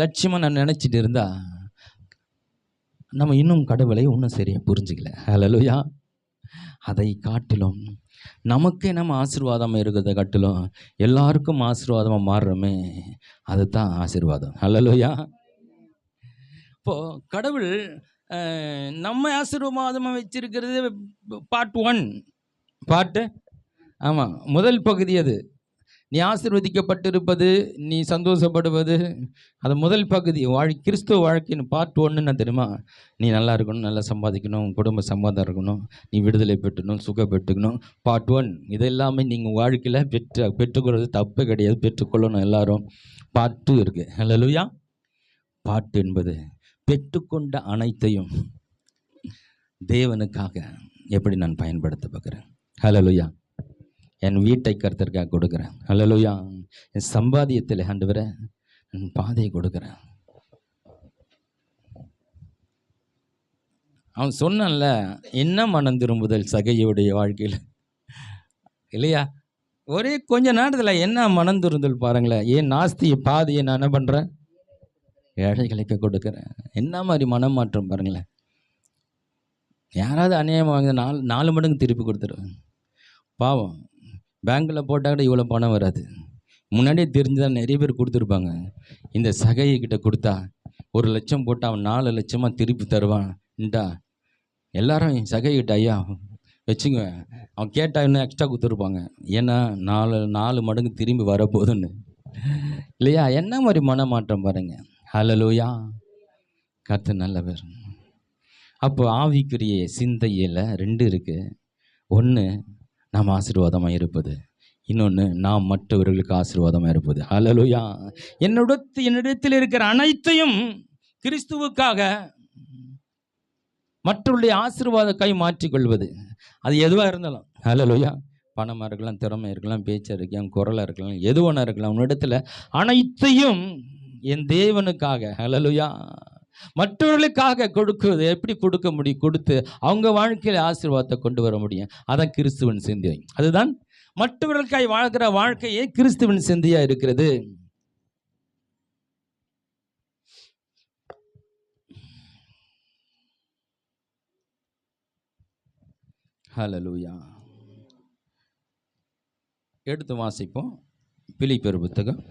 லட்சியமாக நான் நினச்சிட்டு இருந்தா நம்ம இன்னும் கடவுளை இன்னும் சரியாக புரிஞ்சுக்கல. ஹல்லேலூயா. அதை காட்டிலும் நமக்கே நம்ம ஆசீர்வாதமாக இருக்கிறத காட்டிலும் எல்லாருக்கும் ஆசீர்வாதமாக மாறுறோமே, அதுதான் ஆசீர்வாதம். ஹல்லேலூயா. இப்போது கடவுள் நம்ம ஆசீர்வாதமாக வச்சிருக்கிறது பார்ட் 1 ஆமாம், முதல் பகுதி. அது நீ ஆசீர்வதிக்கப்பட்டிருப்பது, நீ சந்தோஷப்படுவது, அது முதல் பகுதி. கிறிஸ்துவ வாழ்க்கையின் பார்ட் 1 தெரியுமா? நீ நல்லா இருக்கணும், நல்லா சம்பாதிக்கணும், குடும்ப சம்பாதம் இருக்கணும், நீ விடுதலை பெற்றணும், சுகம் பெற்றுக்கணும். பார்ட் 1 இது எல்லாமே நீங்கள் வாழ்க்கையில் பெற்றுக்கொள்வது தப்பு கிடையாது, பெற்றுக்கொள்ளணும் எல்லாரும். பார்ட் 2 இருக்குது. ஹல்லேலூயா. பார்ட் என்பது பெற்றுக்கொண்ட அனைத்தையும் தேவனுக்காக எப்படி நான் பயன்படுத்த பார்க்குறேன். ஹல்லேலூயா. என் வீட்டை கர்த்தருக்காக கொடுக்குறேன். ஹல்லேலூயா. என் சம்பாதியத்தில் ஆண்டவரே என் பாதையை கொடுக்குறேன். அவன் சொன்னான்ல, என்ன மனம் திரும்புதல் சகையுடைய வாழ்க்கையில், இல்லையா? ஒரே கொஞ்ச நேரத்தில் என்ன மனம் திரும்புதல் பாருங்களேன். ஏன் நாஸ்திய பாதையை நான் என்ன பண்ணுறேன்? ஏழைகளுக்கு கொடுக்குறேன். என்ன மாதிரி மனம் மாற்றம் பாருங்களேன். யாராவது அநியாயமாக வாங்க 4 மடங்கு திருப்பி கொடுத்துருவேன். பாவம், பேங்க்கில் போட்டால் கூட இவ்வளோ பணம் வராது. முன்னாடியே தெரிஞ்சுதான் நிறைய பேர் கொடுத்துருப்பாங்க. இந்த சகைக்கிட்ட கொடுத்தா 1 லட்சம் போட்டு அவன் 4 லட்சமாக திருப்பி தருவான்டா. எல்லாரும் சகைக்கிட்ட ஐயா வச்சுங்க, அவன் கேட்டால் இன்னும் எக்ஸ்ட்ரா கொடுத்துருப்பாங்க. ஏன்னா 4 மடங்கு திரும்பி வரப்போகுதுன்னு, இல்லையா? என்ன மாதிரி மனமாற்றம் பாருங்க. ஹல்லேலூயா. கர்த்தர் நல்லவர். அப்போ ஆவிக்குரிய சிந்தையில் 2 இருக்குது. ஒன்று நாம் ஆசீர்வாதமாக இருப்பது, இன்னொன்று நாம் மற்றவர்களுக்கு ஆசீர்வாதமாக இருப்பது. ஹல்லேலூயா. என்னிடத்தில் இருக்கிற அனைத்தையும் கிறிஸ்துவுக்காக மற்றவருடைய ஆசீர்வாதக்காய் மாற்றிக்கொள்வது. அது எதுவாக இருந்தாலும். ஹல்லேலூயா. பணமாக இருக்கலாம், திறமை இருக்கலாம், பேச்சாக இருக்கலாம், குரலாக இருக்கலாம், எது ஒன்றா இருக்கலாம். உன்னிடத்தில் அனைத்தையும் என் தேவனுக்காக, ஹல்லேலூயா, மற்றவர்களுக்காக கொடுக்குவது. எப்படி கொடுக்க முடியும்? கொடுத்து அவங்க வாழ்க்கையில் ஆசீர்வாதத்தை கொண்டு வர முடியும். அதான் கிறிஸ்துவின் சிந்தை. அதுதான் மற்றவர்களுக்காய் வாழ்கிற வாழ்க்கையே கிறிஸ்துவின் சிந்தையா இருக்கிறது. ஹல்லேலூயா. எடுத்து வாசிப்போம். பிலிப்பியர் புத்தகம்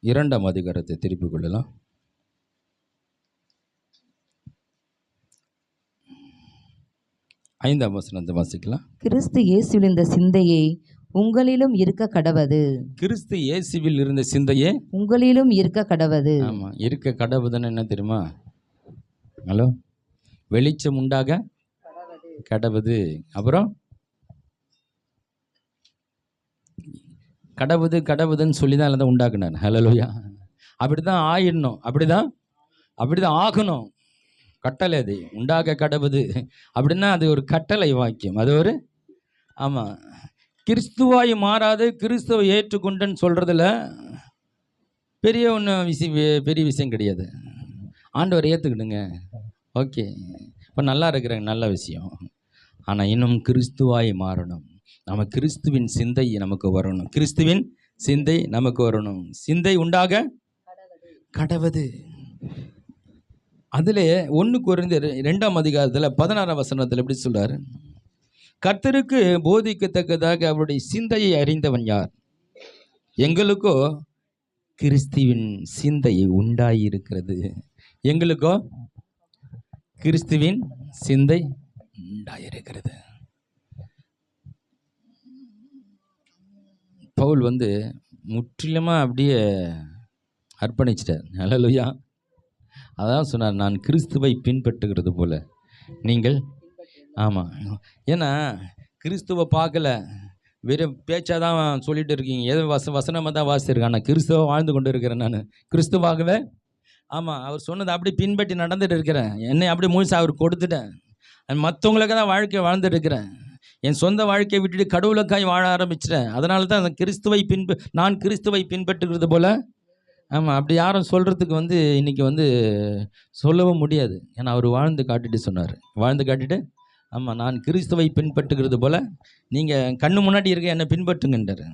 2ஆம் அதிகாரத்தை திருப்பிக் கொள்ளலாம். 5ஆம் வசனத்தை வாசிக்கலாம். கிறிஸ்து இயேசுவில் இந்த சிந்தையை உங்களிலும் இருக்க கடவது. கிறிஸ்து இயேசுவில் இருந்த சிந்தையே உங்களிலும் இருக்க கடவது. ஆமா, இருக்க கடவுதுன்னு என்ன தெரியுமா? ஹலோ, வெளிச்சம் உண்டாக கடவுது. அப்புறம் கடவுதுன்னு சொல்லி தான் எல்லாம் உண்டாக்குனார். ஹல்லேலூயா. அப்படிதான் ஆயிடணும், அப்படிதான் ஆகணும். கட்டளை அது, உண்டாக கடவுது அப்படின்னா அது ஒரு கட்டளை வாக்கியம். அது ஒரு ஆமாம், கிறிஸ்துவாய் மாறாது கிறிஸ்துவை ஏற்றுக்கொண்டுன்னு சொல்கிறதுல பெரிய விஷயம் கிடையாது. ஆண்டவர் ஏற்றுக்கிடுங்க, ஓகே, இப்போ நல்லா இருக்கிறாங்க, நல்ல விஷயம். ஆனால் இன்னும் கிறிஸ்துவாய் மாறணும். நம்ம கிறிஸ்துவின் சிந்தை நமக்கு வரணும். கிறிஸ்துவின் சிந்தை நமக்கு வரணும். சிந்தை உண்டாக கடவது. அதில் 1 கொரிந்தியர் 2ஆம் அதிகாரத்தில் 16ஆம் வசனத்தில் எப்படி சொல்றாரு? கர்த்தருக்கு போதிக்கத்தக்கதாக அவருடைய சிந்தையை அறிந்தவன் யார்? எங்களுக்கோ கிறிஸ்துவின் சிந்தை உண்டாயிருக்கிறது. எங்களுக்கோ கிறிஸ்துவின் சிந்தை உண்டாயிருக்கிறது. பவுல் வந்து முற்றிலுமாக அப்படியே அர்ப்பணிச்சிட்டார். ஹல்லேலூயா. அதான் சொன்னார், நான் கிறிஸ்துவை பின்பற்றுகிறது போல நீங்கள். ஆமாம், ஏன்னா கிறிஸ்துவை பார்க்கல, வெறும் பேச்சாக தான் சொல்லிட்டு இருக்கீங்க, ஏதோ வசனமாக தான் வாசிச்சிருக்கேன். ஆனால் கிறிஸ்துவை வாழ்ந்து கொண்டு இருக்கிறேன் நான், கிறிஸ்துவாகவே. ஆமாம், அவர் சொன்னதை அப்படி பின்பற்றி நடந்துட்டு இருக்கிறேன். என்னை அப்படி முழுசாக அவர் கொடுத்துட்டேன். மற்றவங்களுக்கு தான் வாழ்க்கை வாழ்ந்துட்டு இருக்கிறேன். என் சொந்த வாழ்க்கையை விட்டுட்டு கடவுளுக்காய் வாழ ஆரம்பிச்சிட்டேன். அதனால தான் நான் கிறிஸ்துவை பின்பற்றுகிறது போல. ஆமாம், அப்படி யாரும் சொல்கிறதுக்கு வந்து இன்றைக்கி வந்து சொல்லவும் முடியாது. ஏன்னா அவர் வாழ்ந்து காட்டிட்டு சொன்னார், வாழ்ந்து காட்டிட்டு, ஆமாம், நான் கிறிஸ்துவை பின்பற்றுகிறது போல் நீங்கள் கண்ணு முன்னாடி இருக்க என்னை பின்பற்றுங்கன்றார்.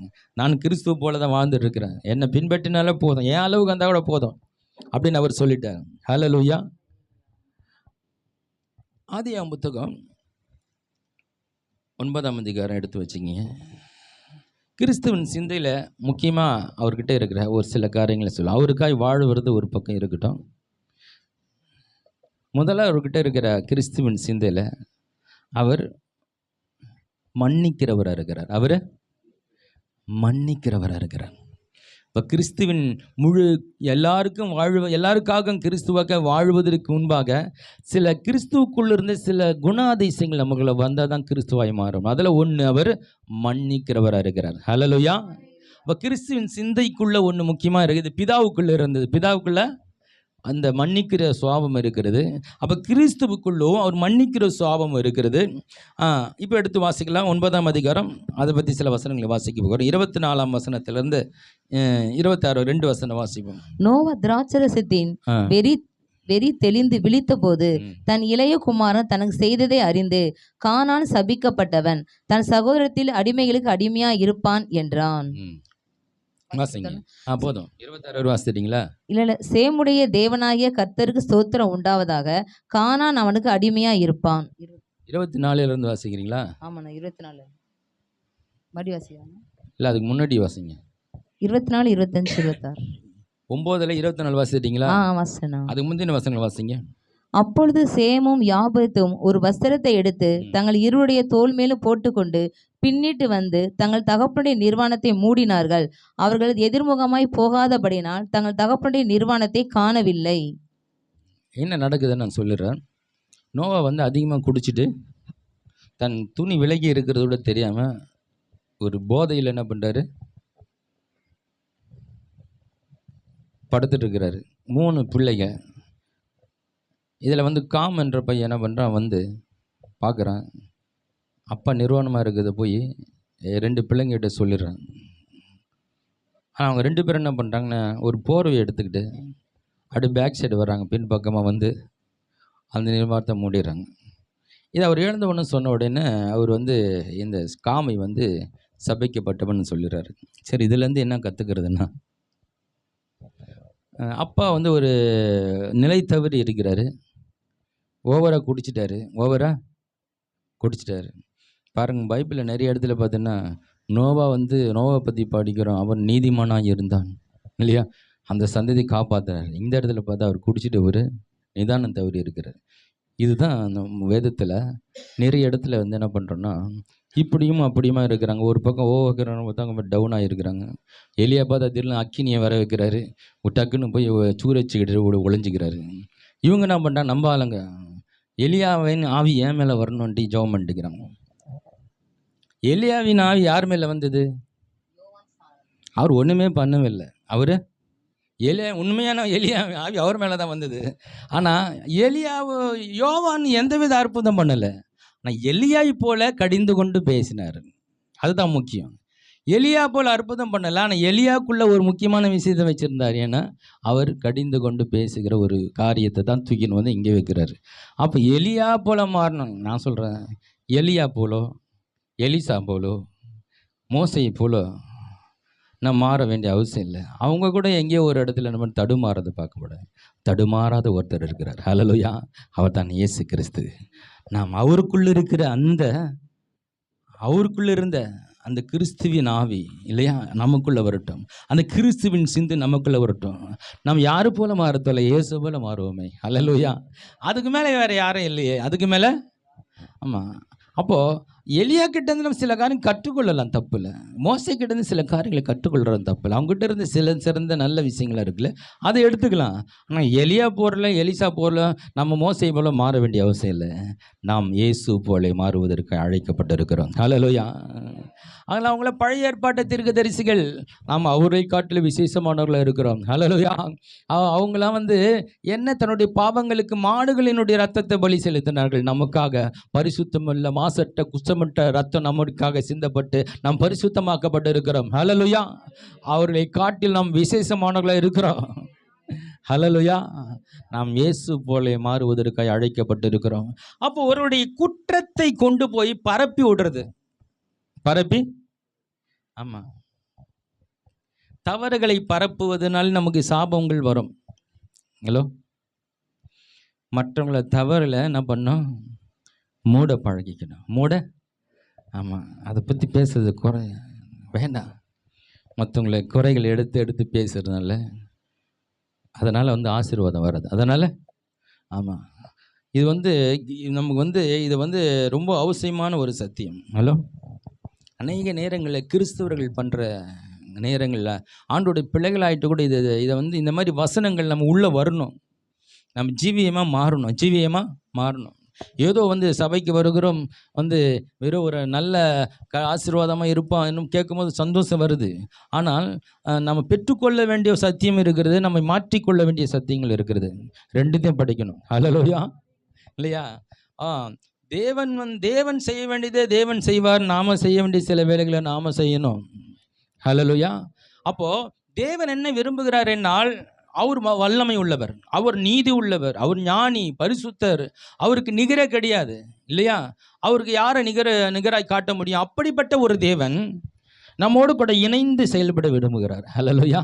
நான் கிறிஸ்துவ போல தான் வாழ்ந்துட்டு இருக்கிறேன், என்னை பின்பற்றினாலே போதும், என் அளவுக்கு வந்தால் கூட போதும் அப்படின்னு அவர் சொல்லிட்டார். ஹல்லேலூயா. ஆதியாகமம் புத்தகம் 9ஆம் அதிகாரம் எடுத்து வச்சுங்க. கிறிஸ்துவின் சிந்தையில் முக்கியமாக அவர்கிட்ட இருக்கிற ஒரு சில காரியங்களை சொல்லும். அவருக்காய் வாழ்வது ஒரு பக்கம் இருக்கட்டும். முதல்ல அவர்கிட்ட இருக்கிற கிறிஸ்துவின் சிந்தையில் அவர் மன்னிக்கிறவராக இருக்கிறார். அவர் மன்னிக்கிறவராக இருக்கிறார். இப்போ கிறிஸ்துவின் எல்லாருக்காக கிறிஸ்துவாக வாழ்வதற்கு முன்பாக சில கிறிஸ்துவுக்குள்ளிருந்து சில குணாதிசயங்கள் நமக்குள்ள வந்தால் தான் கிறிஸ்துவாய் மாறும். அதில் ஒன்று அவர் மன்னிக்கிறவராக இருக்கிறார். ஹல்லேலூயா. இப்போ கிறிஸ்துவின் சிந்தைக்குள்ளே ஒன்று முக்கியமாக இருக்குது, பிதாவுக்குள்ளே இருந்தது. பிதாவுக்குள்ளே அந்த மன்னிக்கிற சுவாபம் இருக்கிறது. அப்போ கிறிஸ்துவுக்குள்ளும் அவர் மன்னிக்கிற சுவாபம் இருக்கிறது. இப்போ எடுத்து வாசிக்கலாம். 9ஆம் அதிகாரம், அதை பற்றி சில வசனங்களை வாசிக்க போகிறோம். 24ஆம் வசனத்திலிருந்து 26 2 வசனம் வாசிப்போம். நோவா திராட்சரசத்தின் வெறி தெளிந்து விழித்த போது தன் இளைய குமாரன் தனக்கு செய்ததை அறிந்து, கானான் சபிக்கப்பட்டவன், தன் சகோதரத்தில் அடிமைகளுக்கு அடிமையா இருப்பான் என்றான். வாசிங்க. போதும். 26 வாசிட்டீங்களா? இல்ல, சேமுடைய தேவனாகிய கர்த்தருக்கு ஸ்தோத்திரம் உண்டாவதாக, கானான் அவனுக்கு அடிமையா இருப்பான். 24 இருந்து வாசிக்கிறீங்களா? ஆமாண்ணா, 24 மறுபடி வாசிங்க. இல்லை, அதுக்கு முன்னாடி வாசிங்க. 24 25 26 9ல் 24 வாசிட்டீங்களா? வாசனா. அதுக்கு முந்தின வசனங்கள் வாசிங்க. அப்பொழுது சேமும் யாபேத்தும் ஒரு வஸ்திரத்தை எடுத்து தங்கள் இருவருடைய தோல் மேலும் போட்டுக்கொண்டு பின்னிட்டு வந்து தங்கள் தகப்பனுடைய நிர்வாணத்தை மூடினார்கள். அவர்கள் எதிர்முகமாய் போகாதபடினால் தங்கள் தகப்பனுடைய நிர்வாணத்தை காணவில்லை. என்ன நடக்குதுன்னு நான் சொல்லிடுறேன். நோவா வந்து அதிகமாக குடிச்சிட்டு தன் துணி விலகி இருக்கிறதோட தெரியாமல் ஒரு போதையில் என்ன பண்ணுறாரு, படுத்துட்டு இருக்கிறாரு. 3 பிள்ளைங்க. இதில் வந்து காம் என்ற பையன் என்ன பண்ணுறான், வந்து பார்க்குறான், அப்பா நிர்வாணமாக இருக்குது, போய் 2 பிள்ளைங்கிட்ட சொல்லிடுறான். ஆனால் அவங்க 2 பேரும் என்ன பண்ணுறாங்கன்னா, ஒரு போர்வை எடுத்துக்கிட்டு அப்படியே பேக் சைடு வர்றாங்க, பின் பக்கமாக வந்து அந்த நிர்வாணத்தை மூடிடுறாங்க. இது அவர் எழுந்த உடனே சொன்ன உடனே அவர் வந்து இந்த காமை வந்து சபிக்கப்பட்டவன் சொல்லிடுறாரு. சரி, இதுலேருந்து என்ன கற்றுக்கிறதுன்னா, அப்பா வந்து ஒரு நிலை தவறி இருக்கிறாரு, ஓவராக குடிச்சிட்டாரு. பாருங்கள், பைபிளில் நிறைய இடத்துல பார்த்தீங்கன்னா நோவா பற்றி படிக்கிறோம், அவன் நீதிமானாக இருந்தான் இல்லையா, அந்த சந்ததி காப்பாற்றுறாரு. இந்த இடத்துல பார்த்தா அவர் குடிச்சிட்டு ஒரு நிதானம் தவறி இருக்கிறார். இதுதான் அந்த வேதத்தில் நிறைய இடத்துல வந்து என்ன பண்ணுறோன்னா, இப்படியும் அப்படியுமா இருக்கிறாங்க. ஒரு பக்கம் ஓவக்கிறவங்க பார்த்தா டவுனாக இருக்கிறாங்க. எலியா பார்த்தா திடீர்னு அக்கினியை வர வைக்கிறாரு, டக்குன்னு போய் சூரச்சிக்கிட்டு ஒளிஞ்சிக்கிறாரு. இவங்க என்ன பண்ணுறாங்க, நம்ம ஆளுங்க எலியாவின் ஆவி ஏன் மேலே வரணுன்ட்டு ஜெபம் பண்ணிட்டுக்கிறாங்க. எலியாவின் ஆவி யார் மேலே வந்தது? அவர் ஒன்றுமே பண்ணவில்லை. அவர் உண்மையான எலியா ஆவி அவர் மேலே தான் வந்தது. ஆனால் யோவான் எந்தவித அற்புதம் பண்ணலை. ஆனால் எலியாய் போல கடிந்து கொண்டு பேசினார். அதுதான் முக்கியம். எலியா போல் அற்புதம் பண்ணலை, ஆனால் எலியாக்குள்ள ஒரு முக்கியமான விஷயத்தை வச்சுருந்தார். ஏன்னா அவர் கடிந்து கொண்டு பேசுகிற ஒரு காரியத்தை தான் தூக்கின்னு வந்து இங்கே வைக்கிறாரு. அப்போ எலியா போல மாறணும். நான் சொல்கிறேன், எலியா போலோ, எலிசா போலோ, மோசை போலோ நான் மாற வேண்டிய அவசியம் இல்லை. அவங்க கூட எங்கேயோ ஒரு இடத்துல நம்ம தடுமாறதை பார்க்கக்கூடாது. தடுமாறாத ஒருத்தர் இருக்கிறார். ஹல்லேலூயா! அவர் தான் இயேசு கிறிஸ்து. நாம் அவருக்குள்ள இருந்த அந்த கிறிஸ்துவின் ஆவி இல்லையா நமக்குள்ள வரட்டும். அந்த கிறிஸ்துவின் சிந்து நமக்குள்ள வரட்டும். நாம் யாரு போல மாறத்தோல, இயேசு போல மாறுவோமே. ஹல்லேலூயா! அதுக்கு மேலே வேற யாரும் இல்லையே. அதுக்கு மேலே ஆமாம். அப்போது எலியா கிட்டேருந்து நம்ம சில காரியம் கற்றுக்கொள்ளலாம், தப்பு இல்லை. மோசே கிட்டேருந்து சில காரியங்களை கற்றுக்கொள்கிறது தப்பு இல்லை. அவங்ககிட்ட இருந்து சில சிறந்த நல்ல விஷயங்களாக இருக்குல்ல, அதை எடுத்துக்கலாம். ஆனால் எலியா போரில், எலிசா போரில் நம்ம மோசை போல மாற வேண்டிய அவசியம் இல்லை. நாம் இயேசு போல மாறுவதற்கு அழைக்கப்பட்டிருக்கிறோம். ஹல்லேலூயா! அதில் அவங்கள பழைய ஏற்பாட்டு தீர்க்கதரிசிகள், நாம் அவரை காட்டிலும் விசேஷமானவர்களாக இருக்கிறோம். ஹல்லேலூயா! அவங்களாம் என்ன தன்னுடைய பாவங்களுக்கு மாடுகளினுடைய ரத்தத்தை பலி செலுத்தினார்கள். நமக்காக பரிசுத்தமுள்ள மாசற்ற குற்றமற்ற ரத்தம் நமக்காக சிந்தப்பட்டு நாம் பரிசுத்தமாக்கப்பட்டு இருக்கிறோம். ஹல்லேலூயா! அவர்களை காட்டில் நாம் விசேஷமானவர்களாக இருக்கிறோம். ஹல்லேலூயா! நாம் இயேசு போல மாறுவதற்காக அழைக்கப்பட்டு இருக்கிறோம். அப்போ ஒருவருடைய குற்றத்தை கொண்டு போய் பரப்பி விடுறது, ஆமாம், தவறுகளை பரப்புவதனால் நமக்கு சாபங்கள் வரும். ஹலோ, மற்றவங்கள தவறில் என்ன பண்ணோம், மூட பழகிக்கணும். ஆமாம், அதை பற்றி பேசுறது குறை வேண்டாம். மற்றவங்களை குறைகளை எடுத்து பேசுறதுனால அதனால் ஆசீர்வாதம் வராது. அதனால் ஆமாம், இது நமக்கு இது ரொம்ப அவசியமான ஒரு சத்தியம். ஹலோ, அநேக நேரங்களில் கிறிஸ்தவர்கள் பண்ணுற நேரங்களில் ஆண்டோடைய பிள்ளைகளாயிட்டு கூட இதை இந்த மாதிரி வசனங்கள் நம்ம உள்ளே வரணும். நம்ம ஜீவியமாக மாறணும். ஏதோ சபைக்கு வருகிறோம், வெறும் ஒரு நல்ல ஆசீர்வாதமாக இருப்போம் இன்னும் கேட்கும்போது சந்தோஷம் வருது. ஆனால் நம்ம பெற்றுக்கொள்ள வேண்டிய சத்தியம் இருக்கிறது, நம்ம மாற்றிக்கொள்ள வேண்டிய சத்தியங்கள் இருக்கிறது. ரெண்டுத்தையும் படிக்கணும். ஹல்லேலூயா! இல்லையா? தேவன் செய்ய வேண்டியதே தேவன் செய்வார். நாம செய்ய வேண்டிய சில வேலைகளை நாம செய்யணும். ஹல்லேலூயா! அப்போ தேவன் என்ன விரும்புகிறார் என்னால், அவர் வல்லமை உள்ளவர், அவர் நீதி உள்ளவர், அவர் ஞானி, பரிசுத்தர், அவருக்கு நிகரே கிடையாது. இல்லையா? அவருக்கு யாரை நிகராய் காட்ட முடியும்? அப்படிப்பட்ட ஒரு தேவன் நம்மோடு கூட இணைந்து செயல்பட விரும்புகிறார். ஹல்லேலூயா!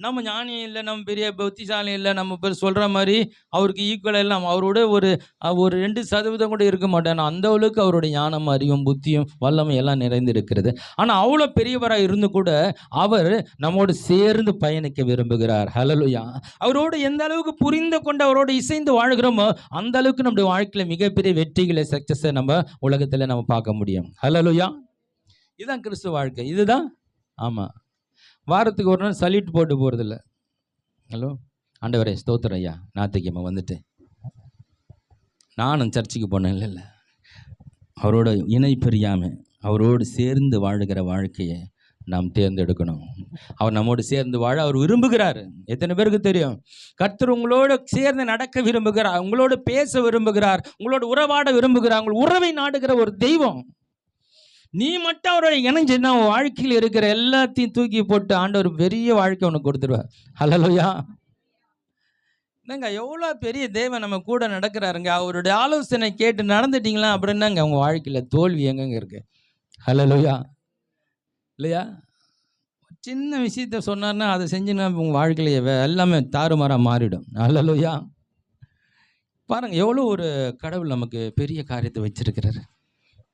நம்ம ஞானி இல்லை, நம்ம பெரிய புத்திசாலி இல்லை, நம்ம பேர் சொல்கிற மாதிரி அவருக்கு ஈக்குவலாக இல்லை, அவரோட ஒரு 2% கூட இருக்க மாட்டேன். அந்த அளவுக்கு அவருடைய ஞானம், அறிவும், புத்தியும், வல்லமை எல்லாம் நிறைந்து இருக்கிறது. ஆனால் அவ்வளோ பெரியவராக இருந்து கூட அவர் நம்மோடு சேர்ந்து பயணிக்க விரும்புகிறார். ஹல்லேலூயா! அவரோடு எந்த அளவுக்கு புரிந்து கொண்டு அவரோடு இசைந்து வாழ்கிறோமோ அந்த அளவுக்கு நம்முடைய வாழ்க்கையில் மிகப்பெரிய வெற்றிகளை, சக்ஸஸை நம்ம உலகத்தில் நம்ம பார்க்க முடியும். ஹல்லேலூயா! இதுதான் கிறிஸ்துவ வாழ்க்கை. இதுதான். ஆமாம், வாரத்துக்கு ஒரு நாள் சல்யூட் போட்டு போகிறதில்ல. ஹலோ, ஆண்டவரே ஸ்தோத்திரம் ஐயா, ஞாயிற்றுக்கிழமை வந்துட்டு நானும் சர்ச்சுக்கு போனேன். இல்லை, அவரோட இணை பிரியாமல் அவரோடு சேர்ந்து வாழுகிற வாழ்க்கையை நாம் தேர்ந்தெடுக்கணும். அவர் நம்மோடு சேர்ந்து வாழ அவர் விரும்புகிறார். எத்தனை பேருக்கு தெரியும்? கர்த்தர் உங்களோடு சேர்ந்து நடக்க விரும்புகிறார், உங்களோடு பேச விரும்புகிறார், உங்களோடு உறவாட விரும்புகிறார், உங்கள் உறவை நாடுகிற ஒரு தெய்வம். நீ மட்டும் அவரோட இணைஞ்சுன்னா உன் வாழ்க்கையில் இருக்கிற எல்லாத்தையும் தூக்கி போட்டு ஆண்டவர் பெரிய வாழ்க்கை உனக்கு கொடுத்துருவார். ஹல்லேலூயா! என்னங்க எவ்வளோ பெரிய தேவன் நம்ம கூட நடக்கிறாருங்க. அவருடைய ஆலோசனை கேட்டு நடந்துட்டீங்களா அப்படின்னாங்க அவங்க வாழ்க்கையில் தோல்வி எங்கெங்க இருக்கு. ஹல்லேலூயா! இல்லையா? சின்ன விஷயத்த சொன்னார்னா அதை செஞ்சுன்னா உங்கள் வாழ்க்கையில எல்லாமே தாறுமாறாக மாறிடும். ஹல்லேலூயா! பாருங்கள், எவ்வளோ ஒரு கடவுள் நமக்கு பெரிய காரியத்தை வச்சிருக்கிறாரு.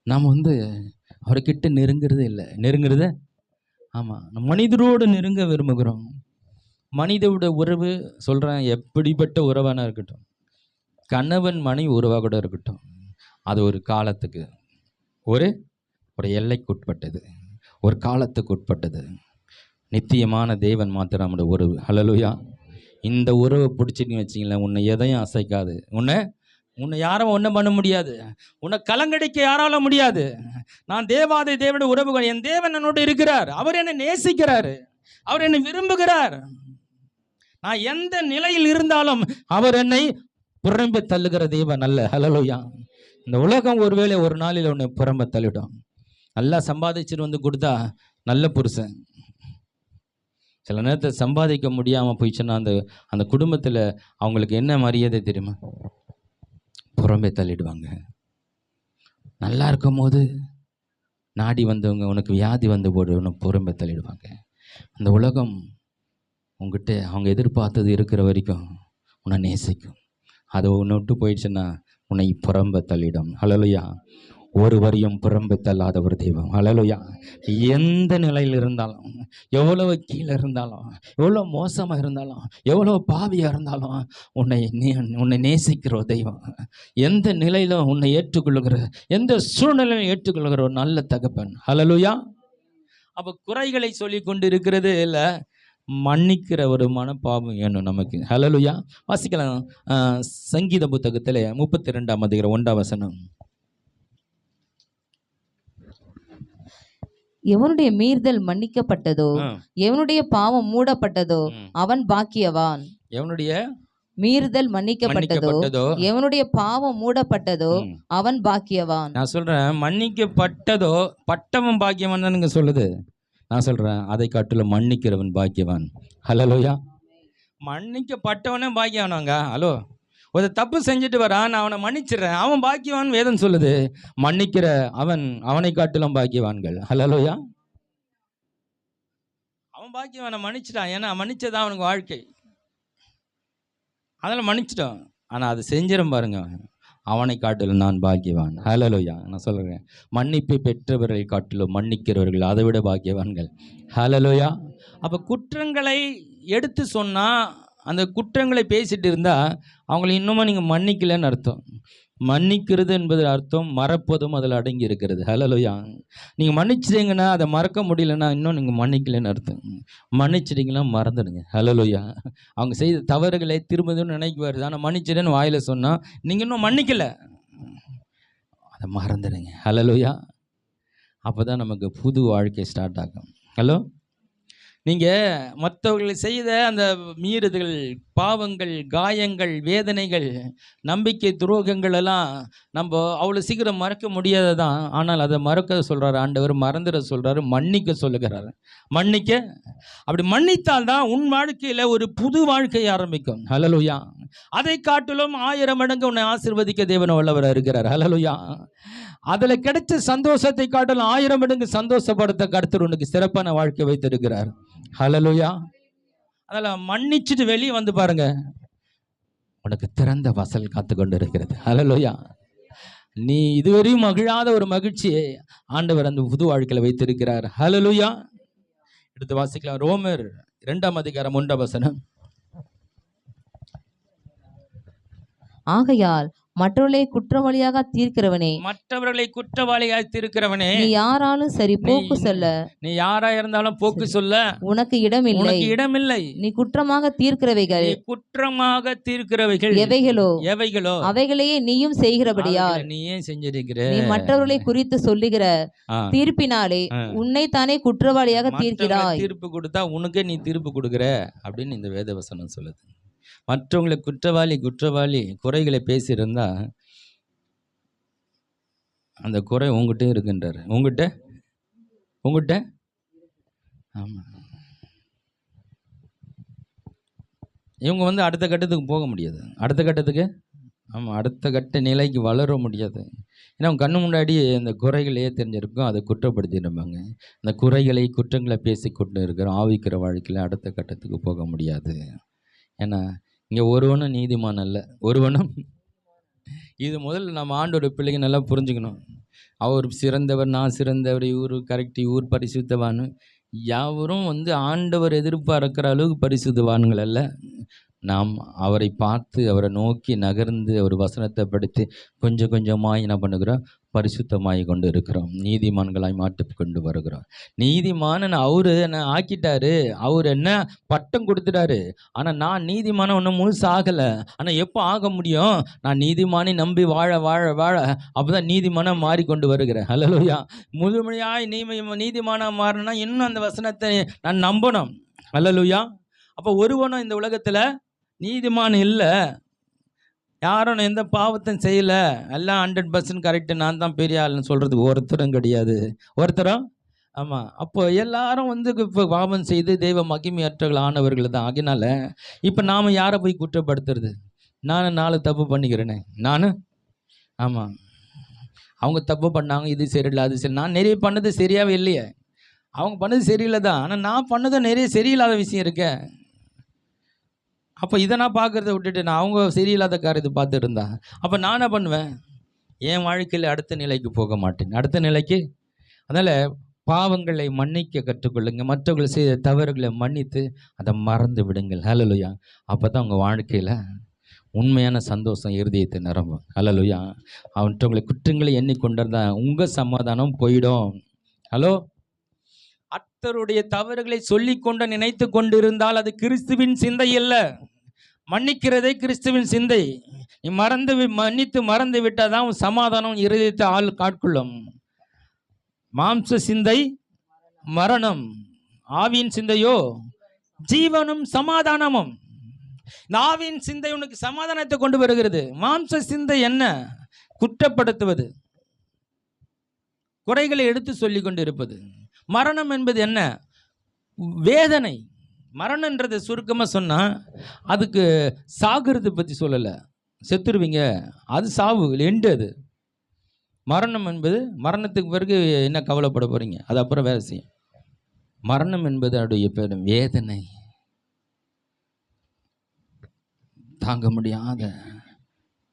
நாம் அவர்கிட்ட நெருங்கிறத ஆமாம், மனிதரோடு நெருங்க விரும்புகிறோம். மனிதோட உறவு சொல்கிறேன், எப்படிப்பட்ட உறவானா இருக்கட்டும், கணவன் மனைவி உறவாக கூட இருக்கட்டும், அது ஒரு காலத்துக்கு ஒரு எல்லைக்குட்பட்டது, ஒரு காலத்துக்கு உட்பட்டது. நித்தியமான தேவன் மாத்திரம் நம்முடைய உறவு. ஹல்லேலூயா! இந்த உறவை பிடிச்சின்னு வச்சிங்களேன், உன்னை எதையும் அசைக்காது. உன்னை யாரும் ஒன்றும் பண்ண முடியாது, உன்னை கலங்கடிக்க யாரால முடியாது. நான் தேவாதி தேவனுடைய உறவுகள், என் தேவன் என்னோடு இருக்கிறார், அவர் என்னை நேசிக்கிறார், அவர் என்னை விரும்புகிறார். நான் எந்த நிலையில் இருந்தாலும் அவர் என்னை புறம்பு தள்ளுகிற தேவன் அல்ல. ஹல்லேலூயா! இந்த உலகம் ஒருவேளை ஒரு நாளில் உன்னை புறம்ப தள்ளிடும். நல்லா சம்பாதிச்சுட்டு கொடுத்தா நல்ல புருஷன், சில நேரத்தில் சம்பாதிக்க முடியாமல் போயிடுச்சுன்னா அந்த குடும்பத்தில் அவங்களுக்கு என்ன மரியாதை தெரியுமா? புறம்பே தள்ளிடுவாங்க. நல்லா இருக்கும் போது நாடி வந்தவங்க உனக்கு வியாதி வந்து போடு உனக்கு புறம்பை தள்ளிடுவாங்க. அந்த உலகம் உங்ககிட்ட அவங்க எதிர்பார்த்தது இருக்கிற வரைக்கும் உன்னை நேசிக்கும். அதை உன்னை விட்டு போயிடுச்சுன்னா உன்னை புறம்பை தள்ளிடும். ஹல்லேலூயா. ஒருவரையும் புறம்பு தள்ளாத ஒரு தெய்வம். ஹல்லேலூயா. எந்த நிலையில் இருந்தாலும், எவ்வளவு கீழே இருந்தாலும், எவ்வளோ மோசமாக இருந்தாலும், எவ்வளோ பாவியாக இருந்தாலும் உன்னை நேசிக்கிற ஒரு தெய்வம். எந்த நிலையிலும் உன்னை ஏற்றுக்கொள்ளுகிற, எந்த சூழ்நிலையும் ஏற்றுக்கொள்ளுகிற ஒரு நல்ல தகப்பன். ஹல்லேலூயா. அப்போ குறைகளை சொல்லி கொண்டு இருக்கிறது இல்லை, மன்னிக்கிற ஒரு மனப்பாவம் வேணும் நமக்கு. ஹல்லேலூயா. வாசிக்கலாம் சங்கீத புத்தகத்தில் 32ஆம் அதிகாரம் 1ஆம் வசனம். எவனுடைய மீறுதல் மன்னிக்கப்பட்டதோ, எவனுடைய பாவம் மூடப்பட்டதோ அவன் பாக்கியவான். எவனுடைய மீறுதல் மன்னிக்கப்பட்டதோ, எவனுடைய பாவம் மூடப்பட்டதோ அவன் பாக்கியவான். நான் சொல்றேன், மன்னிக்கப்பட்டதோ பட்டவன் பாக்கியவான் தானுங்க சொல்லுது. நான் சொல்றேன், அதை காட்டிலும் மன்னிக்கிறவன் பாக்கியவான். ஹல்லேலூயா. மன்னிக்கப்பட்டவனே பாக்கியவானாங்க. ஹலோ, ஒரு தப்பு செஞ்சுட்டு வரான், நான் அவனை மன்னிச்சிடுறேன், அவன் பாக்கியவான் வேதம் சொல்லுது. மன்னிக்கிற அவனை காட்டிலும் பாக்கியவான்கள். ஹல்லேலூயா. அவன் பாக்கியவானை மன்னிச்சிட்டான், ஏன்னா மன்னிச்சதான் அவனுக்கு வாழ்க்கை. அதெல்லாம் மன்னிச்சிட்டான். ஆனால் அது செஞ்சிடும் பாருங்க, அவனை காட்டிலும் நான் பாக்கியவான். ஹல்லேலூயா. நான் சொல்கிறேன், மன்னிப்பை பெற்றவர்களை காட்டிலும் மன்னிக்கிறவர்கள் அதை விட பாக்கியவான்கள். ஹல்லேலூயா. அப்போ குற்றங்களை எடுத்து சொன்னால், அந்த குற்றங்களை பேசிட்டு இருந்தால் அவங்களை இன்னமும் நீங்கள் மன்னிக்கலன்னு அர்த்தம். மன்னிக்கிறது என்பது அர்த்தம் மறப்பதும் அதில் அடங்கி இருக்கிறது. ஹல்லேலூயா. நீங்கள் மன்னிச்சிட்டிங்கன்னா அதை மறக்க முடியலன்னா இன்னும் நீங்கள் மன்னிக்கலன்னு அர்த்தம். மன்னிச்சிட்டிங்கன்னா மறந்துடுங்க. ஹல்லேலூயா. அவங்க செய்த தவறுகளை திரும்பவும் நினைக்குவார். ஆனால் மன்னிச்சிடுன்னு வாயில் சொன்னால் நீங்கள் இன்னும் மன்னிக்கலை, அதை மறந்துடுங்க. ஹல்லேலூயா. அப்போ தான் நமக்கு புது வாழ்க்கை ஸ்டார்ட் ஆகும். ஹலோ, நீங்கள் மற்றவர்களை செய்த அந்த மீறுதல், பாவங்கள், காயங்கள், வேதனைகள், நம்பிக்கை துரோகங்கள் எல்லாம் நம்ம அவ்வளோ சீக்கிரம் மறக்க முடியாததான். ஆனால் அதை மறக்க சொல்கிறார் ஆண்டவர், மறந்துட சொல்கிறாரு, மன்னிக்க சொல்லுகிறார். மன்னிக்க, அப்படி மன்னித்தால்தான் உன் வாழ்க்கையில் ஒரு புது வாழ்க்கை ஆரம்பிக்கும். ஹல்லேலூயா. அதை காட்டிலும் 1000 மடங்கு உன்னை ஆசீர்வதிக்க தேவன் வல்லவராக இருக்கிறார். ஹல்லேலூயா. அதில் கிடைச்ச சந்தோஷத்தை காட்டிலும் 1000 மடங்கு சந்தோஷப்படுத்த கர்த்தர் உனக்கு சிறப்பான வாழ்க்கை வைத்திருக்கிறார். ஹல்லேலூயா. அதில் மன்னிச்சுட்டு வெளியே வந்து பாருங்க, உனக்கு திறந்த வாசல் காத்து கொண்டு இருக்கிறது. ஹல்லேலூயா. நீ இதுவரையும் மகிழாத ஒரு மகிழ்ச்சியை ஆண்டவர் அந்த புது வாழ்க்கையில் வைத்திருக்கிறார். ஹல்லேலூயா. எடுத்து வாசிக்கலாம். ரோமர் 2ஆம் அதிகாரம் 1ஆம் வசனம். ஆகையால் மற்றவர்களை குற்றவாளியாக தீர்க்கிறவனே, மற்றவர்களை குற்றவாளியாக தீர்க்கிறவனே, நீ யாராலும் சரி போக்கு சொல்ல, நீ யாரா இருந்தாலும் போக்கு சொல்ல உனக்கு இடமில்லை. இடமில்லை. நீ குற்றமாக தீர்க்கிறவைகள், குற்றமாக தீர்க்கிறவைகள் எவைகளோ அவைகளையே நீயும் செய்கிறபடியால் நீயே செஞ்சிருக்கிற. நீ மற்றவர்களை குறித்து சொல்லுகிற தீர்ப்பினாலே உன்னை தானே குற்றவாளியாக தீர்க்கிறாய். தீர்ப்பு கொடுத்தா உனக்கே நீ தீர்ப்பு கொடுக்கிற அப்படின்னு இந்த வேதவசனம் சொல்லுது. மற்றவங்களை குற்றவாளி குறைகளை பேசியிருந்தா அந்த குறை உங்ககிட்ட இருக்குன்றார். உங்ககிட்ட ஆமாம். இவங்க அடுத்த கட்டத்துக்கு போக முடியாது. அடுத்த கட்ட நிலைக்கு வளர முடியாது. ஏன்னா அவங்க கண்ணு முன்னாடி அந்த குறைகளே தெரிஞ்சிருக்கும், அதை குற்றப்படுத்திடுவாங்க. அந்த குற்றங்களை பேசி கொண்டு இருக்கிற ஆவிக்கிற வாழ்க்கையில் அடுத்த கட்டத்துக்கு போக முடியாது. ஏன்னா இங்கே ஒருவனும் நீதிமான் அல்ல, ஒருவனும். இது முதல்ல நம்ம ஆண்டோட பிள்ளைங்க நல்லா புரிஞ்சுக்கணும். அவர் சிறந்தவர், நான் சிறந்தவர், இவர் கரெக்ட், இவர் பரிசுத்தவான். யாவரும் ஆண்டவர் எதிர்பார்க்கிற அளவுக்கு பரிசுத்தவான்கள் அல்ல. நாம் அவரை பார்த்து அவரை நோக்கி நகர்ந்து அவர் வசனத்தை படித்து கொஞ்சம் கொஞ்சமாக என்ன பண்ணுகிறோம், பரிசுத்தமாகி கொண்டு இருக்கிறோம், நீதிமான்களாய் மாற்றி கொண்டு வருகிறோம். நீதிமானன் அவர் என்ன ஆக்கிட்டாரு, அவர் என்ன பட்டம் கொடுத்துட்டாரு. ஆனால் நான் நீதிமானம் ஒன்றும் முழுசு ஆகலை. ஆனால் எப்போ ஆக முடியும், நான் நீதிமானை நம்பி வாழ அப்போ தான் நீதிமானம் மாறிக்கொண்டு வருகிறேன். ஹல்லேலூயா. முழுமையாய் நீதிமானம் மாறணும்னா இன்னும் அந்த வசனத்தை நான் நம்பணும். ஹல்லேலூயா. அப்போ ஒருவனும் இந்த உலகத்தில் நீதிமான் இல்லை. யாரும் எந்த பாவத்தையும் செய்யலை, எல்லாம் 100% கரெக்டு, நான் தான் பெரிய ஆள்னு சொல்கிறதுக்கு ஒருத்தரும் கிடையாது. ஆமாம். அப்போ எல்லாரும் இப்போ பாவம் செய்து தெய்வ மகிமையற்றவர்கள் ஆனவர்கள் தான். ஆகினால இப்போ நாம் யாரை போய் குற்றப்படுத்துறது? நான் 4 தப்பு பண்ணிக்கிறேனே ஆமாம். அவங்க தப்பு பண்ணாங்க, இது சரியில்லை, அது சரி. நான் நிறைய பண்ணது சரியாகவே இல்லையே. அவங்க பண்ணது சரியில்லை தான், ஆனால் நான் பண்ணதும் நிறைய சரியில்லாத விஷயம் இருக்க. அப்போ இதை நான் பார்க்குறத விட்டுட்டு நான் அவங்க சரியில்லாத காரியத்தை பார்த்துட்டு இருந்தா, அப்போ நான் என்ன பண்ணுவேன்? என் வாழ்க்கையில் அடுத்த நிலைக்கு போக மாட்டேன். அடுத்த நிலைக்கு. அதனால் பாவங்களை மன்னிக்க கற்றுக்கொள்ளுங்க. மற்றவர்கள் செய்த தவறுகளை மன்னித்து அதை மறந்து விடுங்கள். ஹல்லேலூயா. அப்போ தான் உங்கள் வாழ்க்கையில் உண்மையான சந்தோஷம் இருதயத்தை நிரம்பும். ஹல்லேலூயா. மற்றவங்களை குற்றங்களை எண்ணிக்கொண்டிருந்தா உங்கள் சமாதானம் போயிடும். ஹலோ. அத்தருடைய தவறுகளை சொல்லிக்கொண்டு நினைத்து கொண்டிருந்தால் அது கிறிஸ்துவின் சிந்தை அல்ல. மன்னிக்கிறதே கிறிஸ்துவின் சிந்தை. நீ மன்னித்து மறந்து விட்டாதான் உன் சமாதானம் இருதயத்தை ஆட்கொள்ளும். மாம்ச சிந்தை மரணம், ஆவியின் சிந்தையோ ஜீவனும் சமாதானமும். இந்த ஆவியின் சிந்தை உனக்கு சமாதானத்தை கொண்டு வருகிறது. மாம்ச சிந்தை என்ன? குற்றப்படுத்துவது, குறைகளை எடுத்து சொல்லி கொண்டு இருப்பது. மரணம் என்பது என்ன? வேதனை. மரணன்றது சுருக்கமாக சொன்னால் அதுக்கு சாகிறது பற்றி சொல்லலை, செத்துருவீங்க, அது சாவு எண்டு. அது மரணம் என்பது மரணத்துக்கு பிறகு என்ன கவலைப்பட போகிறீங்க, அது அப்புறம் வேலை செய்யும். மரணம் என்பது அதோடைய பேர் வேதனை, தாங்க முடியாத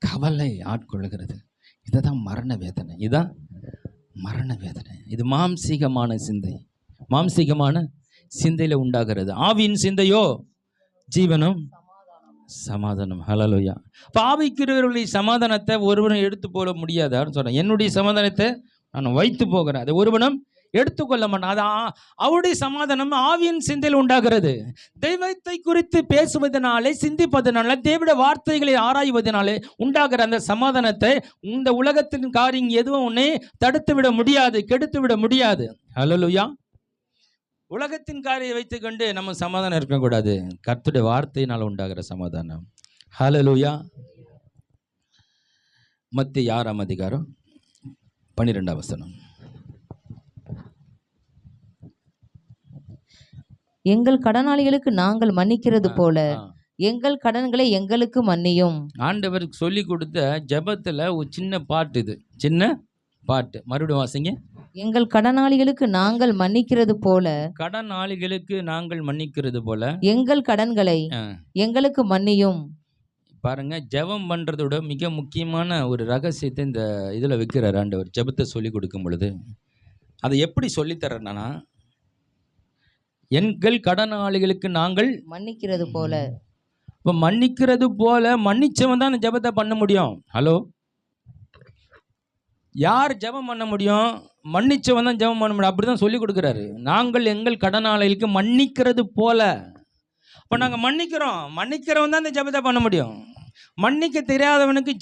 கவலை ஆட்கொள்கிறது. இதை தான் மரண வேதனை. இதுதான் மரண வேதனை. இது மாம்சீகமான சிந்தை, மாம்சீகமான சிந்தையில் உண்டாகிறது. ஆவியின் சிந்தையோ ஜீவனும் சமாதானம். ஹல்லேலூயா. பாவிக்கிறவர்களுடைய சமாதானத்தை ஒருவனும் எடுத்து போட முடியாதான்னு சொல்கிறேன். என்னுடைய சமாதானத்தை நான் வைத்து போகிறேன், அதை ஒருவனும் எடுத்துக்கொள்ள மாட்டான். அது அவருடைய சமாதானம் ஆவியின் சிந்தையில் உண்டாகிறது. தெய்வத்தை குறித்து பேசுவதனாலே, சிந்திப்பதனால, தேவனுடைய வார்த்தைகளை ஆராய்வதனாலே உண்டாகிற அந்த சமாதானத்தை இந்த உலகத்தின் காரியம் எதுவும் உன்னை தடுத்து விட முடியாது, கெடுத்து விட முடியாது. ஹல்லேலூயா. உலகத்தின் காரியை வைத்துக்கொண்டு நம்ம சமாதானம் இருக்கக்கூடாது. கர்த்தருடைய வார்த்தையினால் உண்டாகிற சமாதானம். ஹல்லேலூயா. மத்தேயு 6ஆம் அதிகாரம் 12ஆம் வசனம். எங்கள் கடனாளிகளுக்கு நாங்கள் மன்னிக்கிறது போல எங்கள் கடன்களை எங்களுக்கு மன்னியும். ஆண்டவருக்கு சொல்லி கொடுத்த ஜெபத்துல ஒரு சின்ன பாட்டு, இது சின்ன பாட்டு. மறுபடியும் வாசிங்க. எங்கள் கடனாளிகளுக்கு நாங்கள் மன்னிக்கிறது போல, கடனாளிகளுக்கு நாங்கள் மன்னிக்கிறது போல எங்கள் கடன்களை எங்களுக்கு மன்னியும். பாருங்க, ஜெபம் பண்றதோட மிக முக்கியமான ஒரு ரகசியத்தை இந்த இதுல வைக்கிறார் ஆண்டவர். ஜெபத்தை சொல்லி கொடுக்கும் பொழுது அதை எப்படி சொல்லித்தரேன்னா, எங்கள் கடனாளிகளுக்கு நாங்கள் மன்னிக்கிறது போல. இப்போ மன்னிக்கிறது போல மன்னிச்சவன் தான் ஜெபத்தை பண்ண முடியும். ஹலோ. யார் ஜெபம் பண்ண முடியும்? மன்னிச்சவன் தான் ஜெபம் பண்ண முடியும். அப்படி தான் சொல்லி கொடுக்குறாரு. நாங்கள் எங்கள் கடனாளிகளுக்கு மன்னிக்கிறது போல. இப்போ நாங்கள் மன்னிக்கிறவன் தான் இந்த ஜெபத்தை பண்ண முடியும். மன்னிக்க தெரியாதவனுக்கு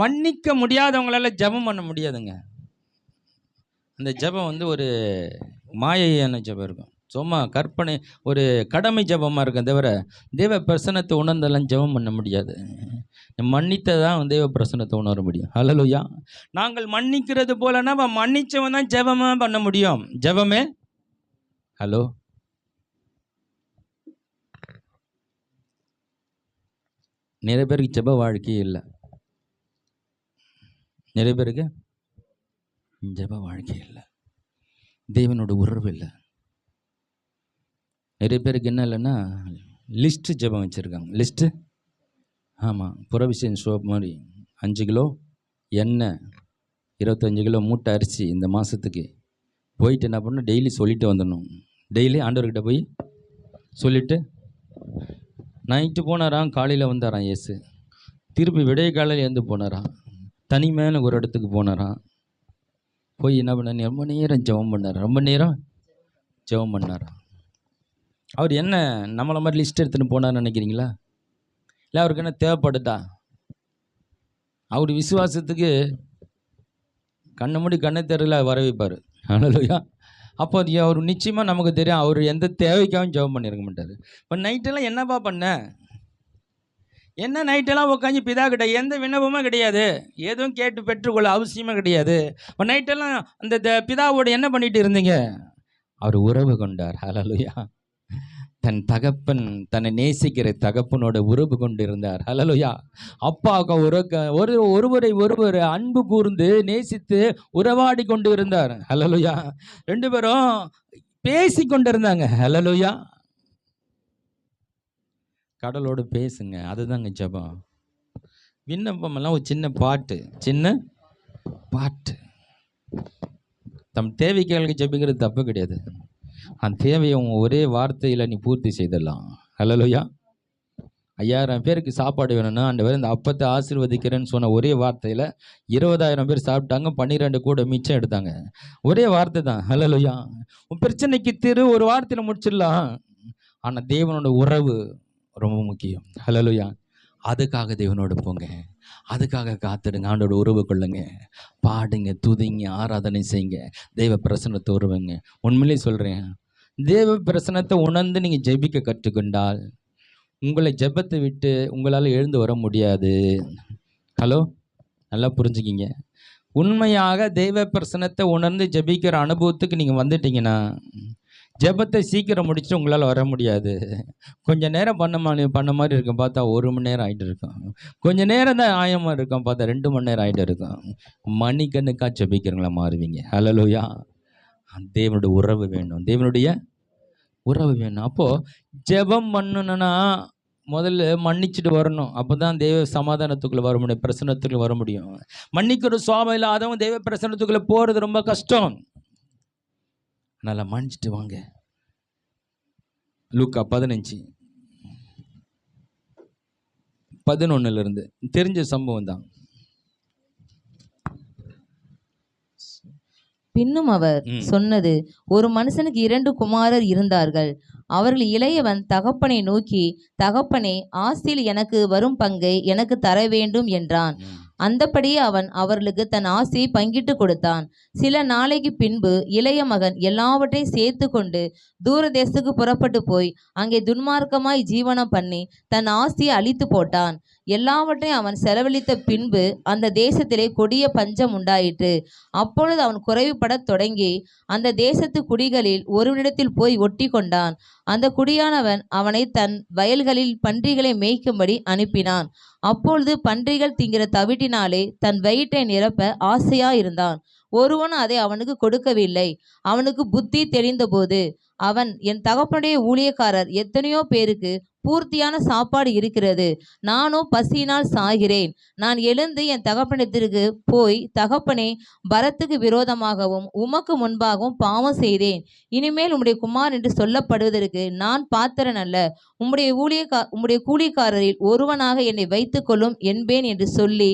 மன்னிக்க முடியாதவங்களால ஜெபம் பண்ண முடியாதுங்க. அந்த ஜெபம் ஒரு மாயையான ஜெபம் இருக்கும். சும்மா கற்பனை, ஒரு கடமை ஜெபமாக இருக்கும் தவிர தேவ பிரசன்னத்தை உணர்ந்தெல்லாம் ஜெபம் பண்ண முடியாது. மன்னித்ததான் தேவ பிரசன்னத்தை உணர முடியும். ஹல்லேலூயா. நாங்கள் மன்னிக்கிறது போலன்னா மன்னிச்சவன் தான் ஜெபமே பண்ண முடியும். ஜெபமே. ஹலோ. நிறைய பேருக்கு ஜெப வாழ்க்கையே இல்லை. நிறைய பேருக்கு ஜெப வாழ்க்கை இல்லை, தேவனோட உறவு இல்லை. நிறைய பேருக்கு என்ன இல்லைன்னா லிஸ்ட்டு ஜெபம் வச்சுருக்காங்க. லிஸ்ட்டு. ஆமாம். புரவிஷன் சோப் மாதிரி 5 கிலோ எண்ணெய், 25 கிலோ மூட்டை அரிசி இந்த மாதத்துக்கு போயிட்டு என்ன பண்ணணும், டெய்லி சொல்லிட்டு வந்துடணும். டெய்லி ஆண்டவர்கிட்ட போய் சொல்லிவிட்டு நைட்டு போனாராம், காலையில் வந்தாராம் இயேசு. திருப்பி விடிய காலையில் எழுந்து போனாராம், தனிமையான ஒரு இடத்துக்கு போனாராம். போய் என்ன பண்ண, ரொம்ப நேரம் ஜெபம் பண்ணார். ரொம்ப நேரம் ஜெபம் பண்ணாராம். அவர் என்ன நம்மளை மாதிரி லிஸ்ட் எடுத்துன்னு போனார்னு நினைக்கிறீங்களா? இல்லை அவருக்கு என்ன தேவைப்படுதா? அவர் விசுவாசத்துக்கு கண்ணை மூடி கண்ணை தெரியல வர வைப்பார். ஹல்லேலூயா. அப்போ அவர் நிச்சயமாக நமக்கு தெரியும், அவர் எந்த தேவைக்காகவும் ஜெபம் பண்ணியிருக்க மாட்டார். இப்போ நைட்டெல்லாம் என்னப்பா பண்ண, என்ன நைட்டெல்லாம் உட்காந்து பிதா கிட்ட எந்த விண்ணப்பமும் கிடையாது, எதுவும் கேட்டு பெற்றுக்கொள்ள அவசியமாக கிடையாது. இப்போ நைட்டெல்லாம் அந்த பிதாவோடு என்ன பண்ணிட்டு இருந்தீங்க? அவர் உறவு கொண்டார். ஹல்லேலூயா. தன் தகப்பன் தன்னை நேசிக்கிற தகப்பனோட உறவு கொண்டு இருந்தார். ஹல்லேலூயா. அப்பாவுக்கு ஒருவரை அன்பு கூர்ந்து நேசித்து உறவாடி கொண்டு இருந்தார். ஹல்லேலூயா. 2 பேரும் பேசி கொண்டு இருந்தாங்க. ஹல்லேலூயா. கடவுளோடு பேசுங்க, அதுதாங்க ஜெபம். விண்ணப்பம் எல்லாம் ஒரு சின்ன பாட்டு. தம் தேவைகளுக்கு ஜெபிக்கிறது தப்பு கிடையாது. அந்த தேவையை ஒரே வார்த்தையில் நீ பூர்த்தி செய்திடலாம். ஹல்லேலூயா. 5000 பேருக்கு சாப்பாடு வேணும்னா ஆண்டவர் இந்த அப்பத்தை ஆசீர்வதிக்கிறேன்னு சொன்ன ஒரே வார்த்தையில் 20,000 பேர் சாப்பிட்டாங்க, 12 கூட மிச்சம் எடுத்தாங்க. ஒரே வார்த்தை தான். ஹல்லேலூயா. உன் பிரச்சனைக்கு ஒரு வார்த்தையில் முடிச்சிடலாம். ஆனால் தேவனோட உறவு ரொம்ப முக்கியம். ஹல்லேலூயா. அதுக்காக தேவனோடு போங்க, அதுக்காக காத்துடுங்க, ஆண்டோட உறவு கொள்ளுங்க, பாடுங்க, துதிங்க, ஆராதனை செய்யுங்க, தெய்வ பிரசன்னத்தை உருவங்க. உண்மையிலே சொல்கிறேன், தேவ பிரசன்னத்தை உணர்ந்து நீங்கள் ஜெபிக்க கற்றுக்கொண்டால் உங்களை ஜெபத்தை விட்டு உங்களால் எழுந்து வர முடியாது. ஹலோ, நல்லா புரிஞ்சுக்கிங்க. உண்மையாக தெய்வ பிரசன்னத்தை உணர்ந்து ஜெபிக்கிற அனுபவத்துக்கு நீங்கள் வந்துட்டீங்கன்னா ஜெபத்தை சீக்கிரம் முடிச்சுட்டு உங்களால் வர முடியாது. கொஞ்சம் நேரம் பண்ண மாதிரி இருக்கும், பார்த்தா 1 மணி நேரம் ஆகிட்டு இருக்கும். கொஞ்சம் நேரம் தான் ஆயமாக இருக்கும், பார்த்தா 2 மணி நேரம் ஆகிட்டு இருக்கும். மணிக்கண்ணுக்காக ஜெபிக்கிறவங்களா மாறுவீங்க. ஹல்லேலூயா. தேவனுடைய உறவு வேணும், தேவனுடைய உறவு வேணும். அப்போது ஜெபம் பண்ணணுன்னா முதல்ல மன்னிச்சுட்டு வரணும். அப்போ தான் தெய்வ சமாதானத்துக்குள்ளே வர முடியும், பிரசன்னத்துக்குள்ளே வர முடியும். மன்னிக்கிற சுவாபம் இல்லாதவங்க தெய்வ பிரசன்னத்துக்குள்ளே போகிறது ரொம்ப கஷ்டம். நல்லா மன்னிச்சுட்டு வாங்க. லூக்கா 15:11 தெரிஞ்ச சம்பவம் தான். பின்னும் அவர் சொன்னது, ஒரு மனுஷனுக்கு 2 குமாரர் இருந்தார்கள். அவர்கள் இளையவன் தகப்பனை நோக்கி, தகப்பனே, ஆஸ்தியில் எனக்கு வரும் பங்கை எனக்கு தர வேண்டும் என்றான். அந்தபடியே அவன் அவர்களுக்கு தன் ஆசையை பங்கிட்டு கொடுத்தான். சில நாளைக்கு பின்பு இளைய மகன் எல்லாவற்றையும் சேர்த்து கொண்டு தூரதேசத்துக்கு புறப்பட்டு போய் அங்கே துன்மார்க்கமாய் ஜீவனம் பண்ணி தன் ஆசையை அழித்து போட்டான். எல்லாவற்றையும் அவன் செலவழித்த பின்பு அந்த தேசத்திலே கொடிய பஞ்சம் உண்டாயிற்று. அப்பொழுது அவன் குறைவுபடத் தொடங்கி அந்த தேசத்து குடிகளில் ஒருவனிடத்தில் போய் ஒட்டி கொண்டான். அந்த குடியானவன் அவனை தன் வயல்களில் பன்றிகளை மேய்க்கும்படி அனுப்பினான். அப்பொழுது பன்றிகள் திங்கிற தவிட்டினாலே தன் வயிற்றை நிரப்ப ஆசையாயிருந்தான். ஒருவனும் அதை அவனுக்கு கொடுக்கவில்லை. அவனுக்கு புத்தி தெளிந்தபோது அவன், என் தகப்பனுடைய ஊழியக்காரர் எத்தனையோ பேருக்கு பூர்த்தியான சாப்பாடு இருக்கிறது, நானும் பசியினால் சாகிறேன். நான் எழுந்து என் தகப்பனிடத்திற்கு போய், தகப்பனே, பரத்துக்கு விரோதமாகவும் உமக்கு முன்பாகவும் பாவம் செய்தேன். இனிமேல் உம்முடைய குமார் என்று சொல்லப்படுவதற்கு நான் பாத்திரன் அல்ல. உம்முடைய கூலிக்காரரில் ஒருவனாக என்னை வைத்துக் கொள்ளும் என்பேன் என்று சொல்லி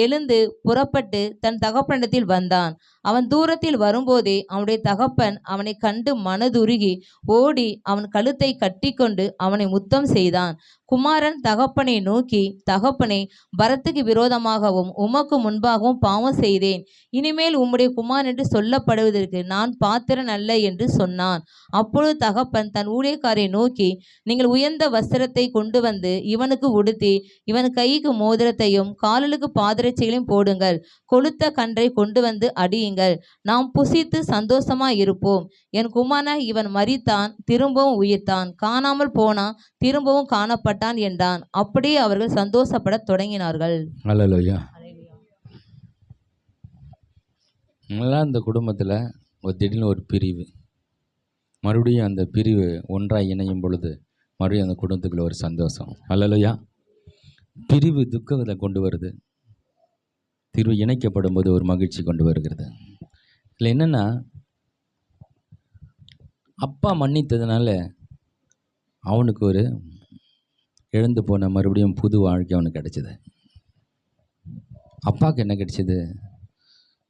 எழுந்து புறப்பட்டு தன் தகப்பனிடத்தில் வந்தான். அவன் தூரத்தில் வரும்போதே அவனுடைய தகப்பன் அவனை கண்டு மனதுருகி ஓடி அவன் கழுத்தை கட்டி கொண்டு அவனை முத்தம் செய்தான். குமாரன் தகப்பனை நோக்கி, தகப்பனே, பரத்துக்கு விரோதமாகவும் உமக்கு முன்பாகவும் பாவம் செய்தேன். இனிமேல் உம்முடைய குமாரன் என்று சொல்லப்படுவதற்கு நான் பாத்திரன் அல்ல என்று சொன்னான். அப்பொழுது தகப்பன் தன் ஊழியக்காரை நோக்கி, நீங்கள் உயர்ந்த வஸ்திரத்தை கொண்டு வந்து இவனுக்கு உடுத்தி இவன் கைக்கு மோதிரத்தையும் காலுக்கு பாதரட்சைகளையும் போடுங்கள். கொளுத்த கன்றை கொண்டு வந்து அடியுங்கள். நாம் புசித்து சந்தோஷமாய் இருப்போம். என் குமாரன் இவன் மரித்தான், திரும்பவும் உயிர்த்தான், காணாமல் போனான், திரும்பவும் காணப்பட்டான் என்றான். அப்படியே அவர்கள் சந்தோஷப்பட தொடங்கினார்கள். ஹல்லேலூயா. இந்த குடும்பத்தில் திடீர்னு ஒரு பிரிவு, மறுபடியும் அந்த பிரிவு ஒன்றாக இணையும் பொழுது மறுபடியும் அந்த குடும்பத்துக்குள்ள ஒரு சந்தோஷம். ஹல்லேலூயா. பிரிவு துக்கத்தை கொண்டு வருது, பிரிவு இணைக்கப்படும் போது ஒரு மகிழ்ச்சி கொண்டு வருகிறது. இல்லை என்னென்னா, அப்பா மன்னித்ததுனால அவனுக்கு ஒரு எழுந்து போன மறுபடியும் புது வாழ்க்கை அவனுக்கு கிடைச்சிது. அப்பாவுக்கு என்ன கிடைச்சிது?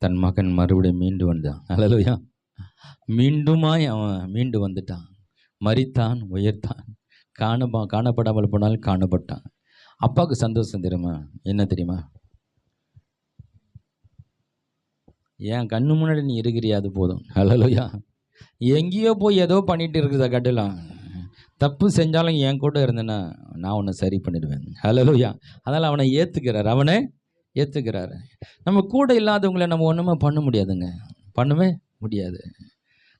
தன் மகன் மறுபடியும் மீண்டு வந்தான். ஹல்லேலூயா. அவன் மீண்டு வந்துட்டான், மரித்தான், உயர்த்தான், காணப்படாமல் போனாலும் காணப்பட்டான். அப்பாவுக்கு சந்தோஷம் தெரியுமா? என்ன தெரியுமா? என் கண்ணு முன்னாடி நீ இருக்கிறியா, அது போதும். ஹல்லேலூயா. எங்கேயோ போய் ஏதோ பண்ணிட்டு இருக்கிறத கட்டலாம், தப்பு செஞ்சாலும் என் கூட இருந்தேன்னா நான் உன்னை சரி பண்ணிடுவேன். ஹல்லேலூயா. அதனால் அவனை ஏற்றுக்கிறாரு. நம்ம கூட இல்லாதவங்களை நம்ம ஒன்றுமே பண்ண முடியாதுங்க, பண்ணவே முடியாது.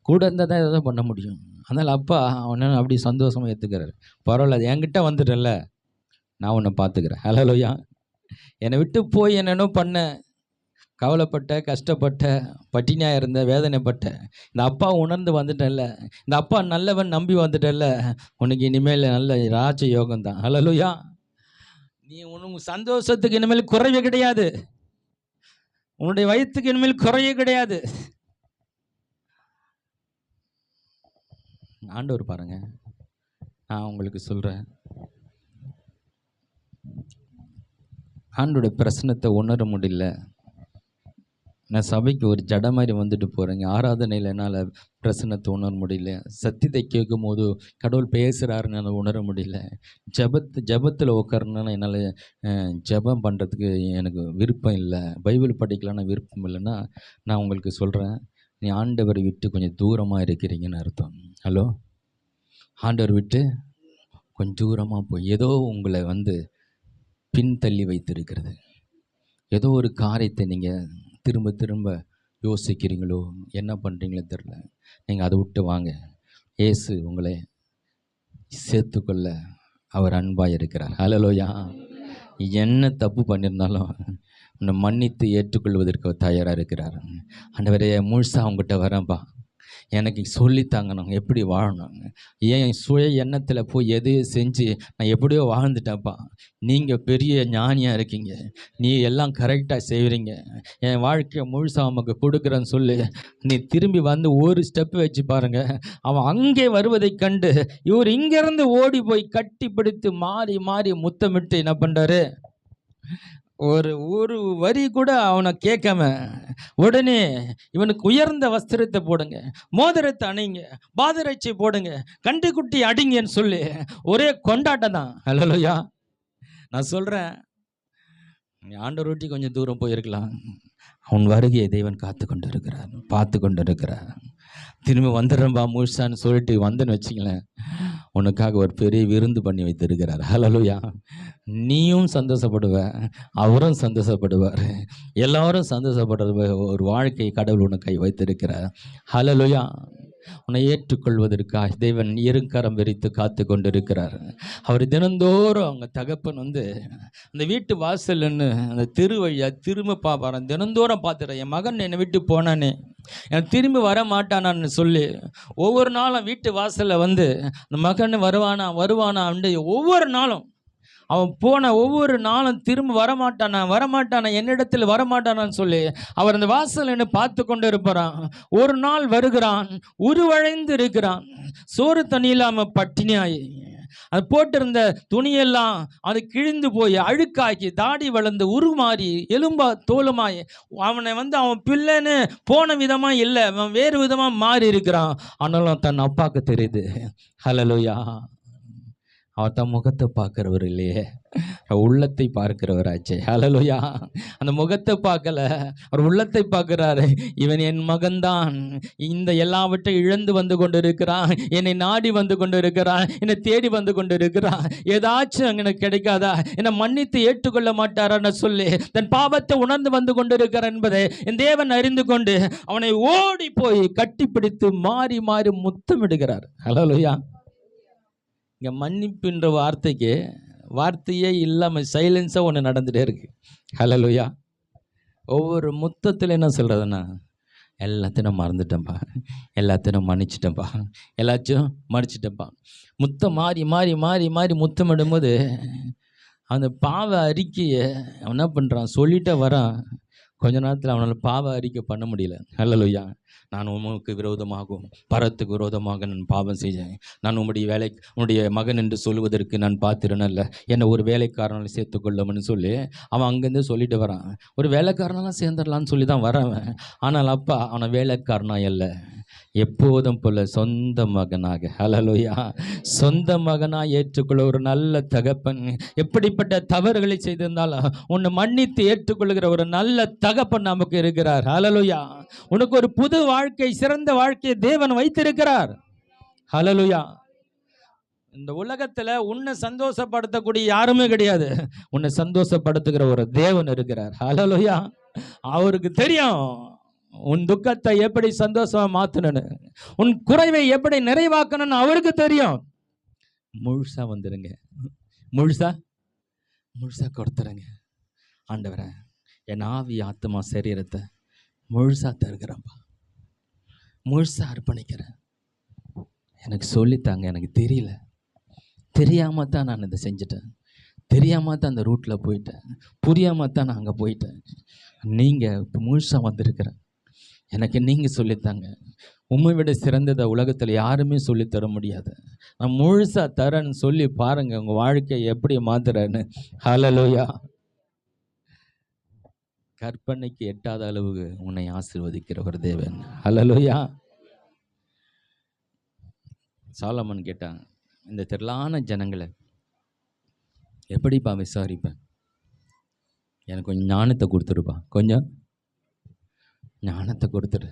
கூட இருந்தால் தான் எதாவது பண்ண முடியும். அதனால் அப்பா அவனை அப்படி சந்தோஷமாக ஏற்றுக்கிறாரு. பரவாயில்ல, அது என்கிட்ட வந்துட்டல, நான் உன்னை பார்த்துக்கிறேன். ஹல்லேலூயா. என்னை விட்டு போய் என்னென்னோ பண்ண, கவலைப்பட்ட, கஷ்டப்பட்ட, பட்டினியாக இருந்த, வேதனைப்பட்ட, இந்த அப்பா உணர்ந்து வந்துட்டேன்ல, இந்த அப்பா நல்லவன் நம்பி வந்துட்டேன்ல, உனக்கு இனிமேல் நல்ல ராஜ யோகம் தான். ஹல்லேலூயா. நீ உனக்கு சந்தோஷத்துக்கு இனிமேல் குறைவே கிடையாது. உன்னுடைய வயிற்றுக்கு இனிமேல் குறையே கிடையாது. ஆண்டவர் பாருங்க, நான் உங்களுக்கு சொல்கிறேன், ஆண்டோட பிரசனத்தை உணர முடியல. நான் சபைக்கு ஒரு ஜட மாதிரி வந்துட்டு போகிறேங்க. ஆராதனையில் என்னால் பிரசனத்தை உணர முடியல. சத்தியத்தை கேட்கும் போது கடவுள் பேசுகிறாருன்னு என்னால் உணர முடியல. ஜபத்தில் உட்காரணுன்னா என்னால் ஜபம் பண்ணுறதுக்கு எனக்கு விருப்பம் இல்லை. பைபிள் படிக்கலான்னு விருப்பம் இல்லைன்னா நான் உங்களுக்கு சொல்கிறேன், நீ ஆண்டவரை விட்டு கொஞ்சம் தூரமாக இருக்கிறீங்கன்னு அர்த்தம். ஹலோ, ஆண்டவர் விட்டு கொஞ்சம் தூரமாக போய் ஏதோ உங்களை பின்தள்ளி வைத்திருக்கிறது. ஏதோ ஒரு காரியத்தை நீங்கள் திரும்ப திரும்ப யோசிக்கிறீங்களோ, என்ன பண்ணுறீங்களோ தெரில. நீங்கள் அதை விட்டு வாங்க. இயேசு உங்களை சேர்த்துக்கொள்ள அவர் அன்பாக இருக்கிறார். ஹல்லேலூயா. என்ன தப்பு பண்ணியிருந்தாலும் உன்னை மன்னித்து ஏற்றுக்கொள்வதற்கு அவர் தயாராக இருக்கிறார். ஆண்டவரே, முழுசாக அவங்ககிட்ட வரேன்ப்பா, எனக்கு சொல்லித்தாங்கணும் எப்படி வாழணும். ஏன் சுய எண்ணத்தில் போய் எதையும் செஞ்சு நான் எப்படியோ வாழ்ந்துட்டேன்ப்பா, நீங்கள் பெரிய ஞானியாக இருக்கீங்க, நீ எல்லாம் கரெக்டாக செய்கிறீங்க, என் வாழ்க்கையை முழுசாக நமக்கு கொடுக்குறேன்னு சொல்லி நீ திரும்பி ஒரு ஸ்டெப்பு வச்சு பாருங்கள். அவன் அங்கே வருவதை கண்டு இவர் இங்கேருந்து ஓடி போய் கட்டி பிடித்து மாறி மாறி முத்தமிட்டு என்ன பண்ணுறாரு, ஒரு வரி கூட அவனை கேட்காம உடனே இவனுக்கு உயர்ந்த வஸ்திரத்தை போடுங்க, மோதிரத்தை அணிங்க, பாதரட்சை போடுங்க, கண்டு குட்டி அடிங்கன்னு சொல்லி ஒரே கொண்டாட்டம் தான். ஹல்லேலூயா. நான் சொல்கிறேன், நீ ஆண்டவர் விட்டு கொஞ்சம் தூரம் போயிருக்கலாம், அவன் வருகையை தேவன் காத்து கொண்டு இருக்கிறார், பார்த்து கொண்டு இருக்கிறார். திரும்பி வந்துடுறேன்பா முழுசான்னு சொல்லிட்டு வந்தேன்னு வச்சிங்களேன், உனக்காக ஒரு பெரிய விருந்து பண்ணி வைத்திருக்கிறார். ஹல்லேலூயா. நீயும் சந்தோஷப்படுவ, அவரும் சந்தோஷப்படுவார், எல்லாரும் சந்தோஷப்படுற ஒரு வாழ்க்கை கடவுள் உனக்கு வைத்திருக்கிறார். ஹல்லேலூயா. உன்னை ஏற்றுக்கொள்வதற்காக தேவன் இருகரம் விரித்து காத்து கொண்டிருக்கிறார். அவர் தினந்தோறும் அவங்க தகப்பன் அந்த வீட்டு வாசல்னு அந்த திருவழியா திரும்ப பார்ப்பார். தினந்தோறும் பார்த்துறேன், என் மகன் என்னை விட்டு போனானே, எனக்கு திரும்பி வர மாட்டானான்னு சொல்லி ஒவ்வொரு நாளும் வீட்டு வாசலில் அந்த மகன் வருவானா ஒவ்வொரு நாளும் அவன் போன ஒவ்வொரு நாளும் திரும்ப வரமாட்டானா என்னிடத்தில் வரமாட்டானான்னு சொல்லி அவர் அந்த வாசல் என்ன பார்த்து கொண்டு இருப்பாரான். ஒரு நாள் வருகிறான், உருவழைந்து இருக்கிறான், சோறு தண்ணி இல்லாமல் பட்டினியாயி, அது போட்டிருந்த துணியெல்லாம் அது கிழிந்து போய் அழுக்காக்கி தாடி வளர்ந்து உருமாறி எலும்பா தோலுமாய் அவனை அவன் பிள்ளைன்னு போன விதமாக இல்லை, அவன் வேறு விதமாக மாறி இருக்கிறான். ஆனாலும் தன் அப்பாவுக்கு தெரியுது. ஹல்லேலூயா. அவர் தன் முகத்தை பார்க்கிறவர் இல்லையே, உள்ளத்தை பார்க்கிறவராச்சே. ஹல்லேலூயா. அந்த முகத்தை பார்க்கல, அவர் உள்ளத்தை பார்க்கிறாரு. இவன் என் மகன்தான், இந்த எல்லாவற்றையும் இழந்து வந்து கொண்டு இருக்கிறான், என்னை நாடி வந்து கொண்டு இருக்கிறான், என்னை தேடி வந்து கொண்டு இருக்கிறான், ஏதாச்சும் எனக்கு கிடைக்காதா, என்னை மன்னித்து ஏற்றுக்கொள்ள மாட்டாரான்னு சொல்லி தன் பாவத்தை உணர்ந்து வந்து கொண்டு இருக்கிறான் என்பதை என் தேவன் அறிந்து கொண்டு அவனை ஓடி போய் கட்டிப்பிடித்து மாறி மாறி முத்தமிடுகிறார். ஹல்லேலூயா. இங்கே மன்னிப்புன்ற வார்த்தையே இல்லாமல் சைலன்ஸாக ஒன்று நடந்துகிட்டே இருக்கு. ஹல்லேலூயா. ஒவ்வொரு முத்தத்தில் என்ன சொல்கிறதுன்னா, எல்லாத்தையும் மறந்துட்டேன்ப்பா, எல்லாத்தையும் மன்னிச்சிட்டேன்ப்பா. முத்தம் மாறி மாறி மாறி மாறி முத்தமிடும்போது அந்த பாவ அறிக்கையை அவன் என்ன பண்ணுறான், சொல்லிட்டே வரான். கொஞ்ச நேரத்தில் அவனால் பாவ அறிக்கை பண்ண முடியல. ஹல்லேலூயா. நான் உமக்கு விரோதமாகவும் பரத்துக்கு விரோதமாக நான் பாவம் செய்தேன், நான் உன்னுடைய மகன் என்று சொல்வதற்கு நான் பாத்திரனல்ல, என்னை ஒரு வேலைக்காரனால் சேர்த்துக்கொள்ளும்னு சொல்லி அவன் அங்கேருந்து சொல்லிட்டு வரான். ஒரு வேலைக்காரனெல்லாம் சேர்ந்துடலான்னு சொல்லி தான் வரவன். ஆனால் அப்பா அவனை வேலைக்காரனா இல்லை, எப்போதும் போல சொந்த மகனாக, ஹல்லேலூயா, சொந்த மகனாக ஏற்றுக்கொள்ள ஒரு நல்ல தகப்பன். எப்படிப்பட்ட தவறுகளை செய்திருந்தாலும் உன்னை மன்னித்து ஏற்றுக்கொள்கிற ஒரு நல்ல தகப்பன் நமக்கு இருக்கிறார். ஹல்லேலூயா. உனக்கு ஒரு புது வாழ்க்கை, சிறந்த வாழ்க்கையை தேவன் வைத்திருக்கிறார். ஹல்லேலூயா. இந்த உலகத்துல உன்னை சந்தோஷப்படுத்தக்கூடிய யாருமே கிடையாது, உன்னை சந்தோஷப்படுத்துகிற ஒரு தேவன் இருக்கிறார். ஹல்லேலூயா. அவருக்கு தெரியும் உன் துக்கத்தை எப்படி சந்தோஷமா மாத்தணும்னு, உன் குறைவை எப்படி நிறைவாக்கணும்னு அவருக்கு தெரியும். முழுசா வந்துருங்க, முழுசா கொடுத்துருங்க. ஆண்டவரே, என் ஆவி ஆத்மா சரீரத்தை முழுசா தருகிறேன்ப்பா, முழுசா அர்ப்பணிக்கிறேன். எனக்கு சொல்லித்தாங்க, எனக்கு தெரியல, தெரியாம தான் நான் இதை செஞ்சுட்டேன், தெரியாம தான் அந்த ரூட்டில் போயிட்டேன், புரியாம தான் நான் அங்கே போயிட்டேன். நீங்கள் இப்போ முழுசாக வந்திருக்கிறேன், எனக்கு நீங்கள் சொல்லித்தாங்க. உண்மை விட சிறந்ததை உலகத்தில் யாருமே சொல்லித்தர முடியாது. நான் முழுசாக தரேன்னு சொல்லி பாருங்கள், உங்கள் வாழ்க்கையை எப்படி மாத்துறேன்னு. ஹல்லேலூயா. கற்பனைக்கு எட்டாத அளவுக்கு உன்னை ஆசீர்வதிக்கிற ஒரு தேவன். ஹல்லேலூயா. சாலமன் கேட்டான், இந்த திரளான ஜனங்களை எப்படிப்பா விசாரிப்பேன்? எனக்கு கொஞ்சம் ஞானத்தை கொடுத்துருப்பா, கொஞ்சம் ஞானத்தை கொடுத்துரு.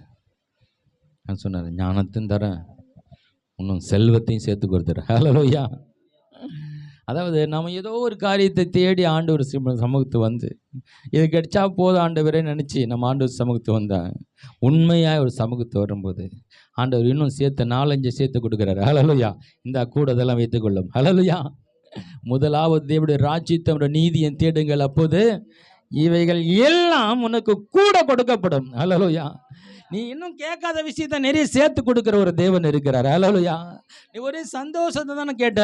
நான் சொன்னார், ஞானத்தையும் தரேன், இன்னும் செல்வத்தையும் சேர்த்து கொடுத்துறேன். ஹல்லேலூயா. அதாவது நம்ம ஏதோ ஒரு காரியத்தை தேடி ஆண்டவர் சமூகத்து வந்து இது கிடைச்சா போதும் ஆண்டவரே நினச்சி நம்ம ஆண்டவர் சமூகத்து வந்தாங்க. உண்மையாக ஒரு சமூகத்து வரும்போது ஆண்டவர் இன்னும் சேர்த்து 4-5 சேர்த்து கொடுக்குறாரு. ஹல்லேலூயா. இந்த கூடதெல்லாம் வைத்துக்கொள்ளும். ஹல்லேலூயா. முதலாவது தேவனுடைய ராஜ்யத்தை நீதியை தேடுங்கள், அப்போது இவைகள் எல்லாம் உனக்கு கூட கொடுக்கப்படும். ஹல்லேலூயா. நீ இன்னும் கேட்காத விஷயத்தை நிறைய சேர்த்து கொடுக்குற ஒரு தேவன் இருக்கிறார். ஹல்லேலூயா. நீ ஒரே சந்தோஷத்தை தானே கேட்ட,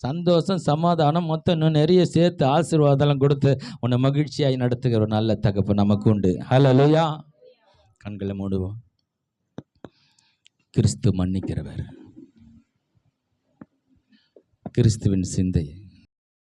சந்தோஷம் சமாதானம் மொத்தம் இன்னும் நிறைய சேர்த்து ஆசீர்வாதம் கொடுத்து உன்னை மகிழ்ச்சியாய் நடத்துகிற ஒரு நல்ல தகப்பு நமக்கு உண்டு. ஹல்லேலூயா. கண்களை மூடுவோம். கிறிஸ்து மன்னிக்கிறவர். கிறிஸ்துவின் சிந்தை